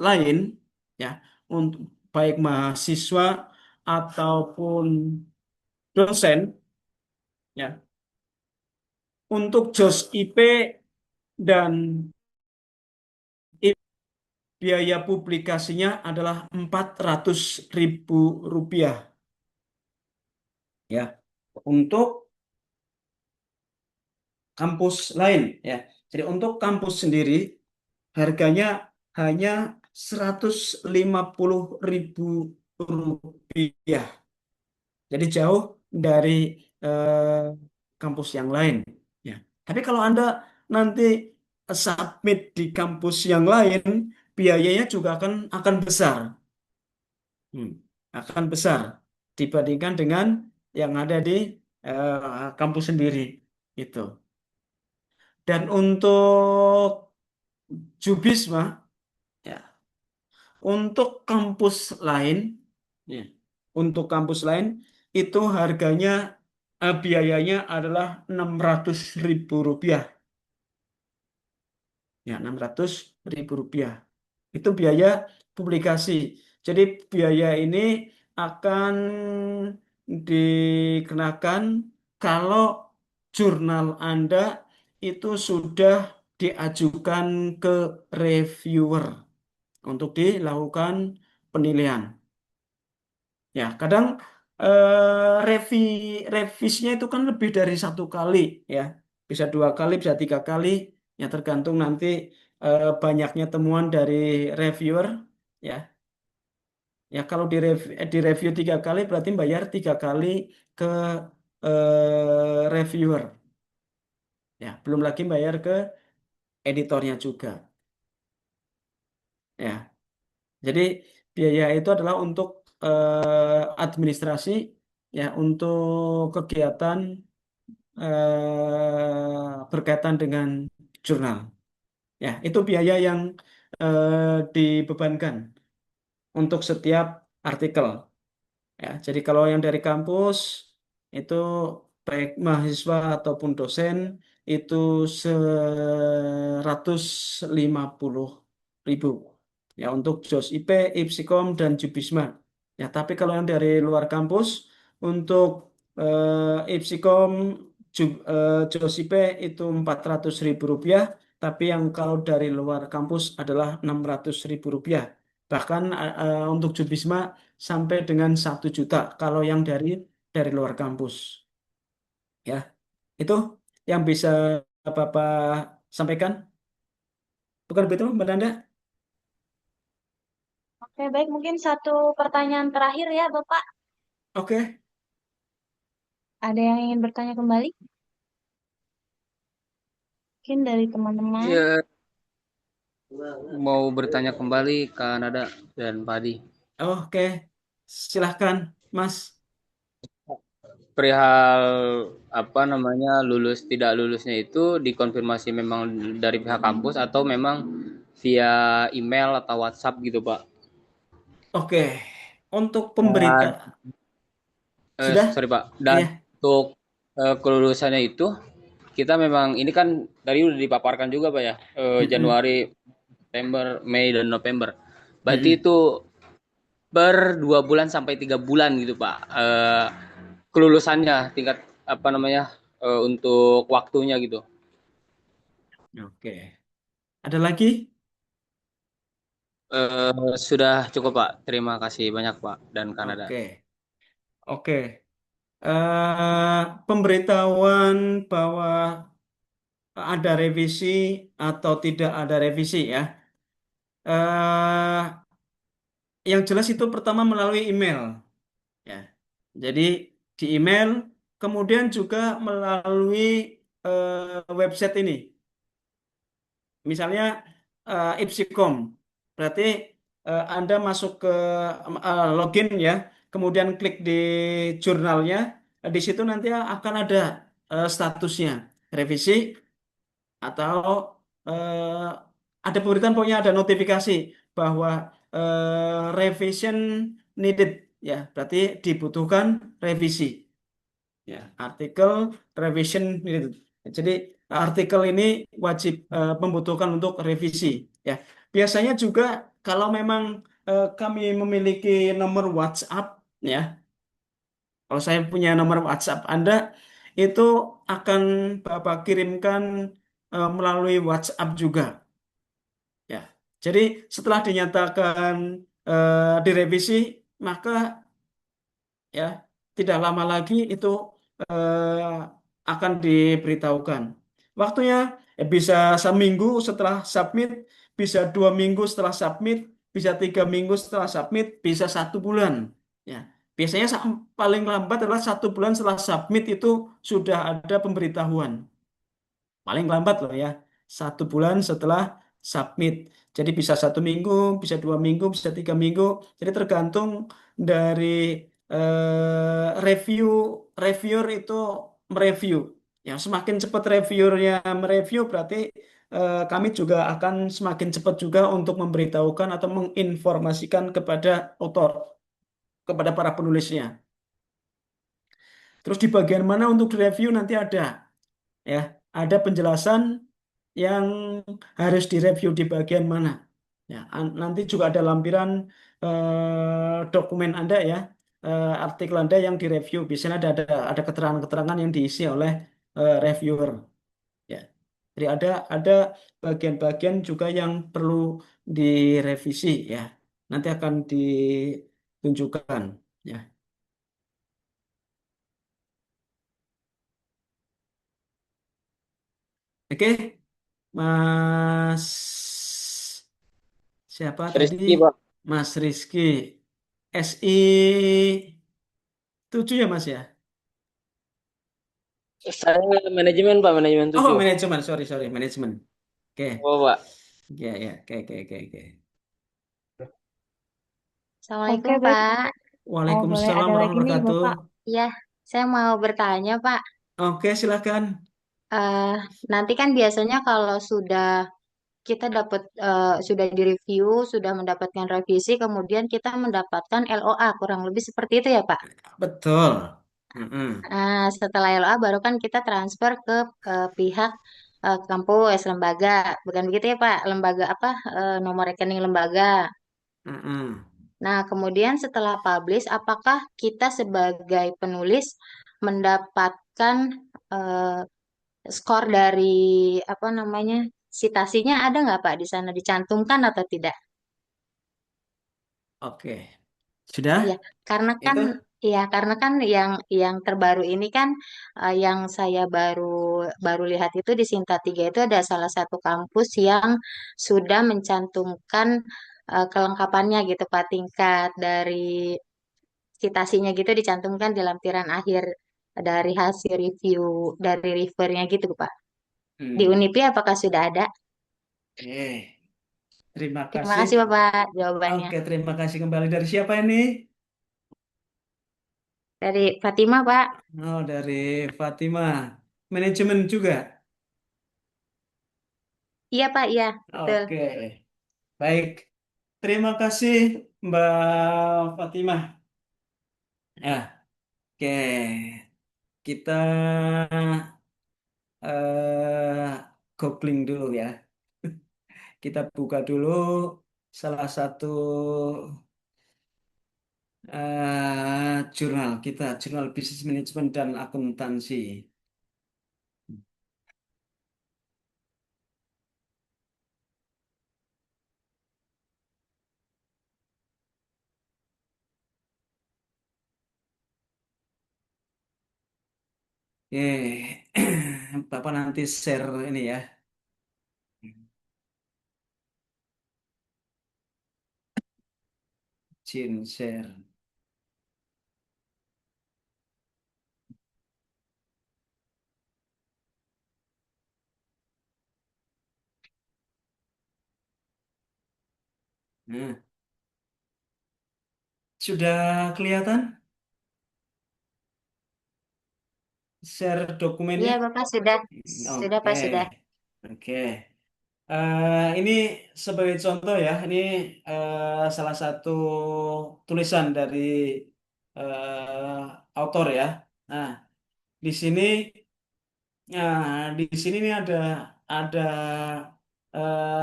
lain, ya, untuk baik mahasiswa ataupun dosen, ya, untuk JOS IP dan biaya publikasinya adalah 400.000 rupiah, ya, untuk kampus lain, ya. Jadi untuk kampus sendiri harganya hanya 150.000 rupiah. Jadi jauh dari eh, kampus yang lain. Ya. Tapi kalau Anda nanti submit di kampus yang lain, biayanya juga akan besar. Hmm, akan besar dibandingkan dengan yang ada di kampus sendiri. Itu. Dan untuk Jubisma, ya, untuk kampus lain, ya, untuk kampus lain itu harganya, biayanya adalah 600.000 rupiah. Ya, 600.000 rupiah. Itu biaya publikasi. Jadi biaya ini akan dikenakan kalau jurnal Anda itu sudah diajukan ke reviewer untuk dilakukan penilaian. Ya, kadang revisinya itu kan lebih dari satu kali, ya. bisa 2 kali, bisa 3 kali, ya tergantung nanti banyaknya temuan dari reviewer, ya. Ya kalau di review 3 kali berarti bayar 3 kali ke reviewer, ya. Belum lagi bayar ke editornya juga, ya. Jadi biaya itu adalah untuk administrasi, ya, untuk kegiatan berkaitan dengan jurnal. Ya, itu biaya yang dibebankan untuk setiap artikel. Ya, jadi kalau yang dari kampus itu baik mahasiswa ataupun dosen itu 150.000 ya untuk JOS IP, Ipsikom dan Jubisma. Ya, tapi kalau yang dari luar kampus untuk Ipsikom, JOS IP itu 400.000 rupiah, tapi yang kalau dari luar kampus adalah 600.000 rupiah. Bahkan untuk Jubisma sampai dengan 1 juta kalau yang dari luar kampus. Ya, itu yang bisa Bapak sampaikan. Bukan begitu, Mbak Nanda? Oke, baik. Mungkin satu pertanyaan terakhir ya, Bapak. Oke, Ada yang ingin bertanya kembali? Mungkin dari teman-teman. Iya, mau bertanya kembali ke Nada dan Padi. oke. Silahkan, Mas. Perihal apa namanya lulus tidak lulusnya itu dikonfirmasi memang dari pihak kampus atau memang via email atau WhatsApp gitu, Pak? Oke, untuk Dan, pemberitaan sudah? sorry Pak, dan Iya. untuk kelulusannya itu kita memang ini kan tadi udah dipaparkan juga Pak ya, Mm-mm. Januari, September, Mei dan November. Berarti Mm-mm. itu per 2 bulan sampai 3 bulan gitu Pak. Kelulusannya tingkat apa namanya untuk waktunya gitu. Oke. Ada lagi? Sudah cukup Pak. Terima kasih banyak Pak dan Kanada. Oke. Oke. Pemberitahuan bahwa ada revisi atau tidak ada revisi, ya. eh yang jelas itu pertama melalui email, ya. Jadi di email, kemudian juga melalui website ini. Misalnya Ipsikom, berarti Anda masuk ke login, ya, kemudian klik di jurnalnya, di situ nanti akan ada statusnya revisi atau eh, ada pemberitaan, pokoknya ada notifikasi bahwa revision needed, ya, berarti dibutuhkan revisi. Ya, artikel revision needed. Jadi artikel ini wajib membutuhkan untuk revisi. Ya, biasanya juga kalau memang kami memiliki nomor WhatsApp, ya, kalau saya punya nomor WhatsApp Anda, itu akan Bapak kirimkan melalui WhatsApp juga. Ya, jadi setelah dinyatakan direvisi, maka, ya, tidak lama lagi itu akan diberitahukan. Waktunya bisa seminggu setelah submit, bisa 2 minggu setelah submit, bisa 3 minggu setelah submit, bisa 1 bulan. Ya, biasanya paling lambat adalah 1 bulan setelah submit itu sudah ada pemberitahuan. Paling lambat loh, ya, 1 bulan setelah submit. Jadi bisa 1 minggu, bisa 2 minggu, bisa 3 minggu. Jadi tergantung dari review, reviewer itu mereview. Ya, semakin cepat reviewernya mereview, berarti kami juga akan semakin cepat juga untuk memberitahukan atau menginformasikan kepada author, kepada para penulisnya. Terus di bagian mana untuk direview nanti ada, ya, ada penjelasan yang harus direview di bagian mana. Ya, nanti juga ada lampiran dokumen Anda, ya, artikel Anda yang direview. Biasanya ada keterangan-keterangan yang diisi oleh reviewer. Ya, jadi ada bagian-bagian juga yang perlu direvisi, ya. Nanti akan ditunjukkan, ya. Oke, Mas siapa tadi? Rizky, Pak. Mas Rizky. SI 7 ya Mas ya? Saya manajemen, Pak, manajemen Oh, 7. manajemen. Sorry, sorry. Manajemen. Oke. Oh, Pak. Ya, ya. Oke, oke, oke, oke. Oke, Assalamualaikum, baik. Pak. Oh, boleh Waalaikumsalam ada lagi warahmatullahi nih, wabarakatuh. Bapak. Iya, saya mau bertanya, Pak. Oke, silakan. Eh, Nanti kan biasanya kalau kita sudah direview, sudah mendapatkan revisi, kemudian kita mendapatkan LOA, kurang lebih seperti itu ya, Pak. Betul. Mm-mm. Nah, setelah LOA baru kan kita transfer ke pihak kampus, lembaga. Bukan begitu ya, Pak? Lembaga apa? Nomor rekening lembaga. Mm-mm. Nah, kemudian setelah publish, apakah kita sebagai penulis mendapatkan eh, skor dari apa namanya citasinya ada nggak Pak di sana dicantumkan atau tidak? Oke. Iya, Sudah? karena kan Itu? yang terbaru ini kan yang saya baru baru lihat itu di Sinta 3 itu ada salah satu kampus yang sudah mencantumkan kelengkapannya gitu Pak, tingkat dari citasinya gitu dicantumkan di lampiran akhir dari hasil review dari refernya gitu Pak. Di Hmm. Unipi apakah sudah ada? Oke. Terima Terima kasih. kasih Bapak jawabannya. Oke, terima kasih kembali. Dari siapa ini? Dari Fatima Pak. Oh, dari Fatimah. Manajemen juga. Iya Pak, iya betul. Oke. Baik. Terima kasih, Mbak Fatimah. Ya, oke. Kita googling dulu ya. Kita buka dulu salah satu jurnal kita, Jurnal Bisnis Manajemen dan Akuntansi. Oke, Bapak nanti share ini ya. Jin share. Nah, sudah kelihatan share Iya dokumennya? Bapak sudah sudah Oke, Pak sudah. oke. Ini sebagai contoh ya, ini salah satu tulisan dari autor ya. Nah, di sini, di sini nih ada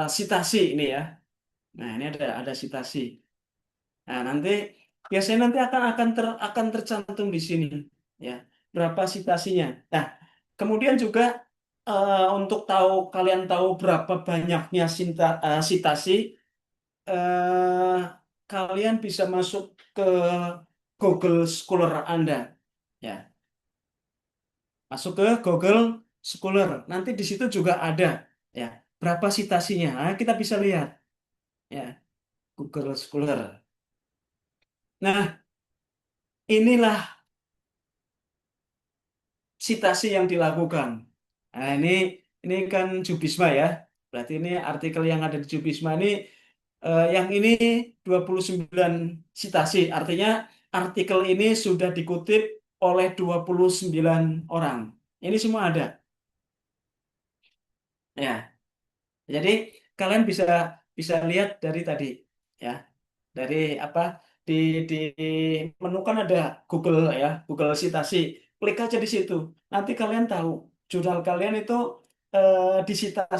sitasi ini ya. Nah, ini ada sitasi. Nah, nanti biasanya nanti akan tercantum di sini ya, berapa sitasinya. Nah, kemudian juga untuk kalian tahu berapa banyaknya sitasi, eh, kalian bisa masuk ke Google Scholar Anda ya. Masuk ke Google Scholar. Nanti di situ juga ada ya, berapa sitasinya. Nah, kita bisa lihat ya, Google Scholar. Nah, inilah sitasi yang dilakukan. Nah, ini kan Jubisma ya. Berarti ini artikel yang ada di Jubisma ini, yang ini 29 sitasi. Artinya artikel ini sudah dikutip oleh 29 orang. Ini semua ada. Ya, jadi kalian bisa bisa lihat dari tadi ya. Dari apa, di di menu kan ada Google ya, Google Citasi. Klik aja di situ. Nanti kalian tahu jurnal kalian itu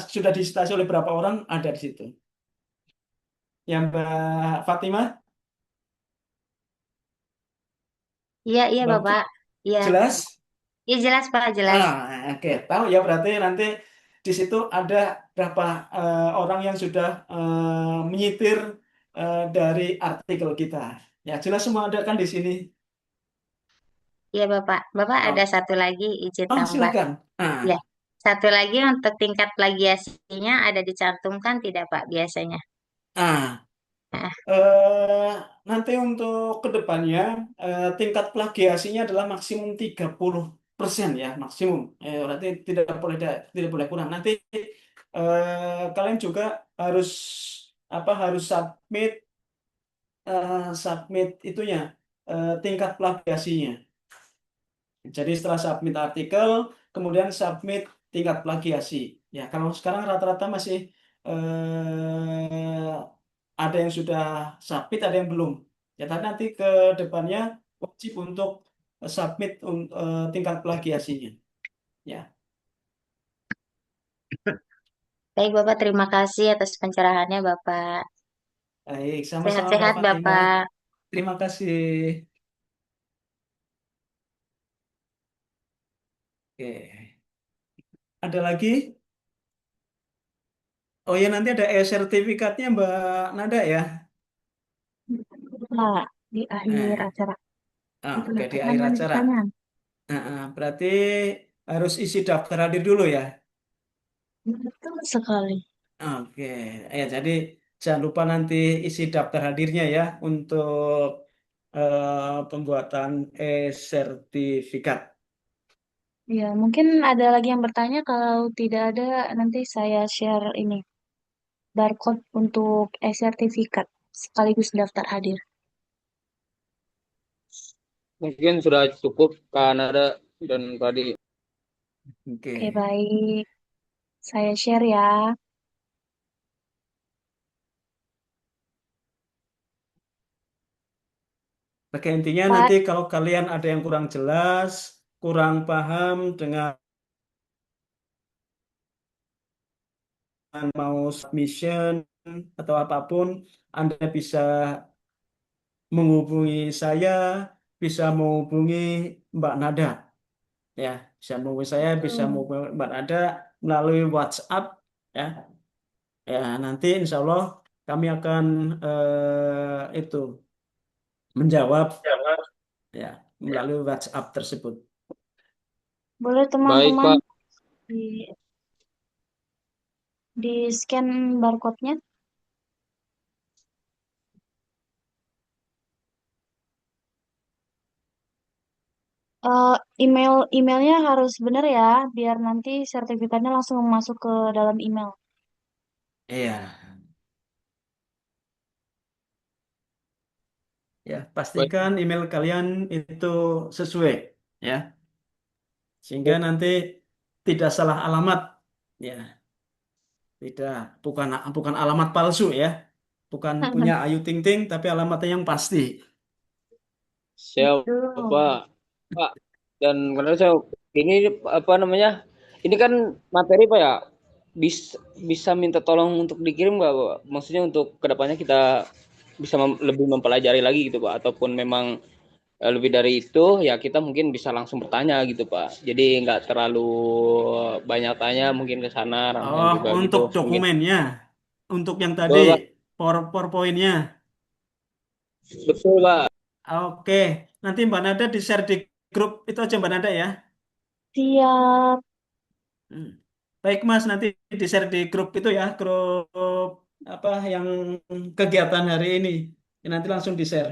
sudah disitasi oleh berapa orang, ada di situ. Ya Mbak Fatimah, Iya iya Mbak Bapak. Iya. jelas? Iya jelas Pak, jelas. Oke, tahu ya, berarti nanti di situ ada berapa orang yang sudah menyitir dari artikel kita. Ya, jelas semua ada kan di sini. Iya Bapak. Bapak ada Oh, satu lagi izin oh tambah. silakan. Ya. Ah. Satu lagi untuk tingkat plagiasinya ada dicantumkan tidak Pak biasanya? Ah, Nah, nanti untuk kedepannya tingkat plagiasinya adalah maksimum 30% ya, maksimum. Berarti tidak boleh kurang. Nanti kalian juga harus harus submit itunya tingkat plagiasinya. Jadi setelah submit artikel, kemudian submit tingkat plagiasi. Ya, kalau sekarang rata-rata masih eh, ada yang sudah submit, ada yang belum. Ya, tapi nanti ke depannya wajib untuk submit tingkat plagiasinya. Ya, baik Bapak, terima kasih atas pencerahannya Bapak. baik, sama-sama Mbak Sehat-sehat Fatimah. Bapak. Terima kasih. Oke, ada lagi? Oh ya, nanti ada e-sertifikatnya Mbak Nada ya. Nah, di akhir Eh, acara. oke, Itulah di akhir pertanyaan acara. pertanyaan. Berarti harus isi daftar hadir dulu ya. Betul sekali. Oke, ya jadi jangan lupa nanti isi daftar hadirnya ya untuk pembuatan e-sertifikat. Ya, mungkin ada lagi yang bertanya. Kalau tidak ada, nanti saya share ini barcode untuk e-sertifikat sekaligus daftar hadir. Mungkin sudah cukup Kanada dan tadi. Oke, Oke, baik. Saya share ya. oke intinya Pak, nanti kalau kalian ada yang kurang jelas, kurang paham dengan mau submission atau apapun, Anda bisa menghubungi saya, bisa menghubungi Mbak Nada. Ya, bisa menghubungi saya, bisa betul. menghubungi Mbak Nada melalui WhatsApp. Ya, ya nanti insya Allah kami akan itu menjawab ya melalui WhatsApp tersebut. Boleh Baik teman-teman Pak, di, di scan barcode-nya. Eh, emailnya harus benar ya, biar nanti sertifikatnya langsung masuk ke dalam email. Iya, ya baik. pastikan email kalian itu sesuai ya, sehingga nanti tidak salah alamat. Ya, tidak bukan bukan alamat palsu ya, bukan punya Ayu Ting Ting tapi alamatnya yang pasti. Siap Betul. Pak. Pak, dan karena saya ini apa namanya? Ini kan materi Pak ya. Bisa bisa minta tolong untuk dikirim nggak Pak? Maksudnya untuk kedepannya kita bisa lebih mempelajari lagi gitu Pak. Ataupun memang lebih dari itu ya kita mungkin bisa langsung bertanya gitu Pak. Jadi nggak terlalu banyak tanya mungkin ke sana ranahnya Oh, juga gitu. untuk Mungkin dokumennya, untuk yang tadi betul Pak. PowerPoint-nya. Betul Pak. Oke, nanti Mbak Nada di-share di grup itu aja Mbak Nada ya. Siap. Hmm. Baik Mas, nanti di-share di grup itu ya, grup apa yang kegiatan hari ini. Nanti langsung di-share.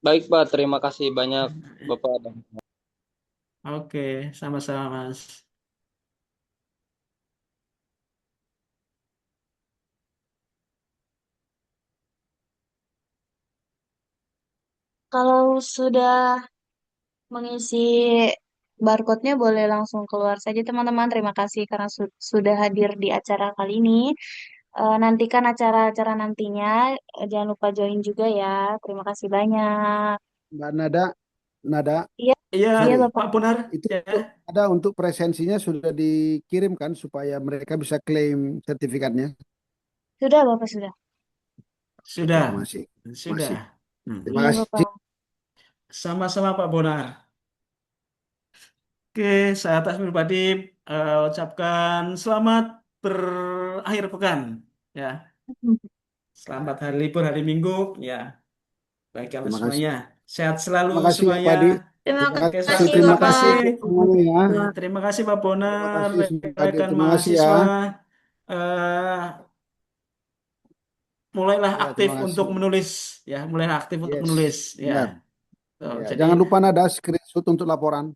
Baik Pak, terima kasih banyak Bapak. Oke, sama-sama Mas. Kalau sudah mengisi barcode-nya boleh langsung keluar saja teman-teman. Terima kasih karena sudah hadir di acara kali ini. Nantikan acara-acara nantinya. Jangan lupa join juga ya. Terima kasih banyak. Mbak Nada, Iya, Iya, iya sorry, Bapak. Pak Bonar. itu Ya, ada untuk presensinya sudah dikirimkan supaya mereka bisa klaim sertifikatnya. Sudah Bapak sudah. Oke, sudah, masih, sudah. masih. Hmm. Terima Iya kasih. Bapak. Sama-sama Pak Bonar. Oke, saya atas pribadi ucapkan selamat berakhir pekan. Ya, selamat hari libur hari Minggu. Ya, bagi kalian Terima kasih. semuanya. Sehat selalu Terima kasih ya semuanya. Padi. Terima Terima Oke, kasih, kasih, terima kasih Bapak. untuk semuanya ya. Terima kasih Pak Terima Bonar, kasih sudah hadir. rekan Terima kasih ya. mahasiswa. Eh, Mulailah Ya, aktif terima untuk kasih. menulis, ya, mulailah aktif untuk Yes, menulis, ya. benar. Tuh, Ya, jadi, jangan lupa nada screenshot untuk laporan.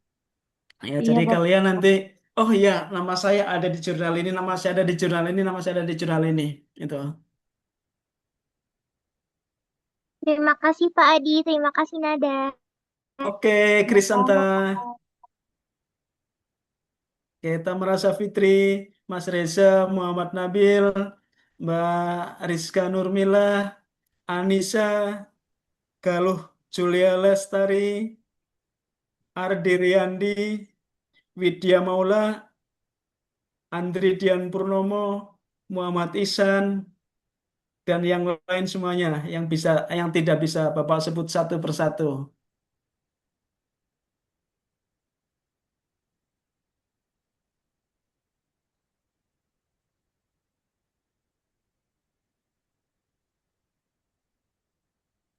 ya, Iya, jadi Bapak. kalian nanti, oh iya, nama saya ada di jurnal ini, nama saya ada di jurnal ini, nama saya ada di jurnal ini, itu. Terima kasih Pak Adi, terima kasih Nada. Oke, Krisanta, Sama-sama, Pak. kita merasa Fitri, Mas Reza, Muhammad Nabil, Mbak Rizka Nurmila, Anissa, Galuh Julia Lestari, Ardi Riyandi, Widya Maula, Andri Dian Purnomo, Muhammad Ihsan, dan yang lain semuanya yang tidak bisa Bapak sebut satu persatu.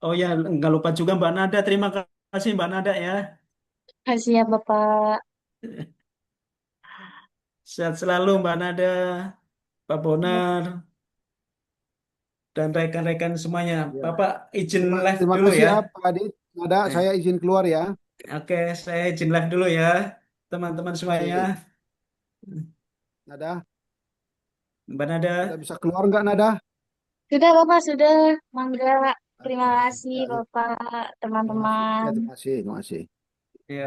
Oh ya, nggak lupa juga Mbak Nada. Terima kasih Mbak Nada ya. Kasih ya, Bapak. Sehat selalu Mbak Nada, Pak Bonar, dan rekan-rekan semuanya. Ya. Bapak izin Terima, live terima dulu kasih ya. ya Pak Adi. Nada, Eh, saya izin keluar ya. Oke, saya izin live dulu ya, teman-teman semuanya. Oke, Nada, Mbak sudah Nada, bisa keluar nggak Nada? Sudah, Bapak, sudah. Mangga. Terima Oke. kasih, Ya, Bapak, terima kasih. Ya, teman-teman. terima kasih, terima kasih. ya.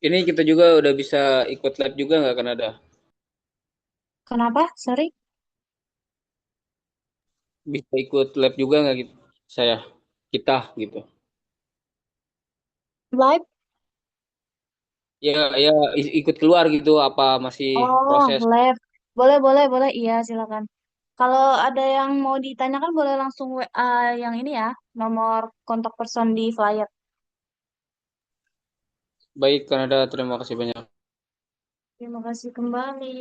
Ini kita juga udah bisa ikut live juga nggak Kanada? Kenapa? Sorry. Bisa ikut live juga nggak gitu? Saya, kita gitu. Live? Ya, ya ikut keluar gitu apa masih Oh, proses? live. Boleh, boleh, boleh. Iya, silakan. Kalau ada yang mau ditanyakan, boleh langsung WA yang ini ya, nomor kontak person di flyer. Baik Kanada, terima kasih banyak. Terima kasih kembali.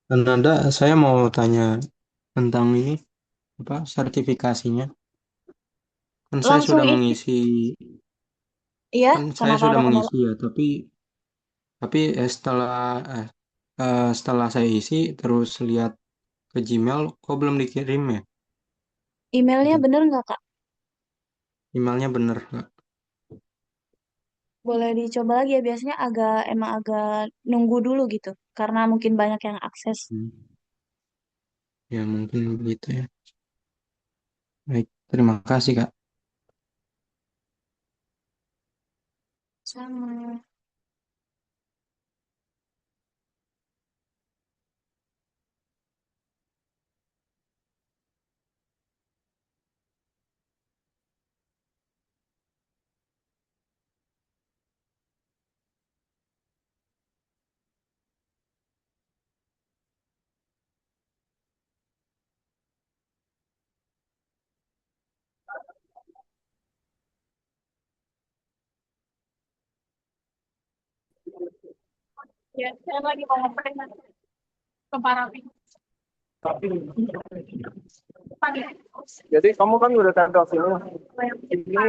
Dan Nanda, saya mau tanya tentang ini, apa sertifikasinya. Kan saya Langsung sudah ini. mengisi, Iya, kan saya kenapa sudah ada kendala? mengisi ya, tapi setelah saya isi terus lihat ke Gmail, kok belum dikirim ya? Emailnya Gitu. bener nggak, Kak? Emailnya bener nggak? Boleh dicoba lagi ya. Biasanya emang agak nunggu dulu gitu. Karena mungkin banyak yang akses. Hmm. Ya mungkin begitu ya. Baik, terima kasih Kak. Sama. Ya, saya lagi mau ngapain ke Parapi. Jadi kamu kan udah tempel sini. Ini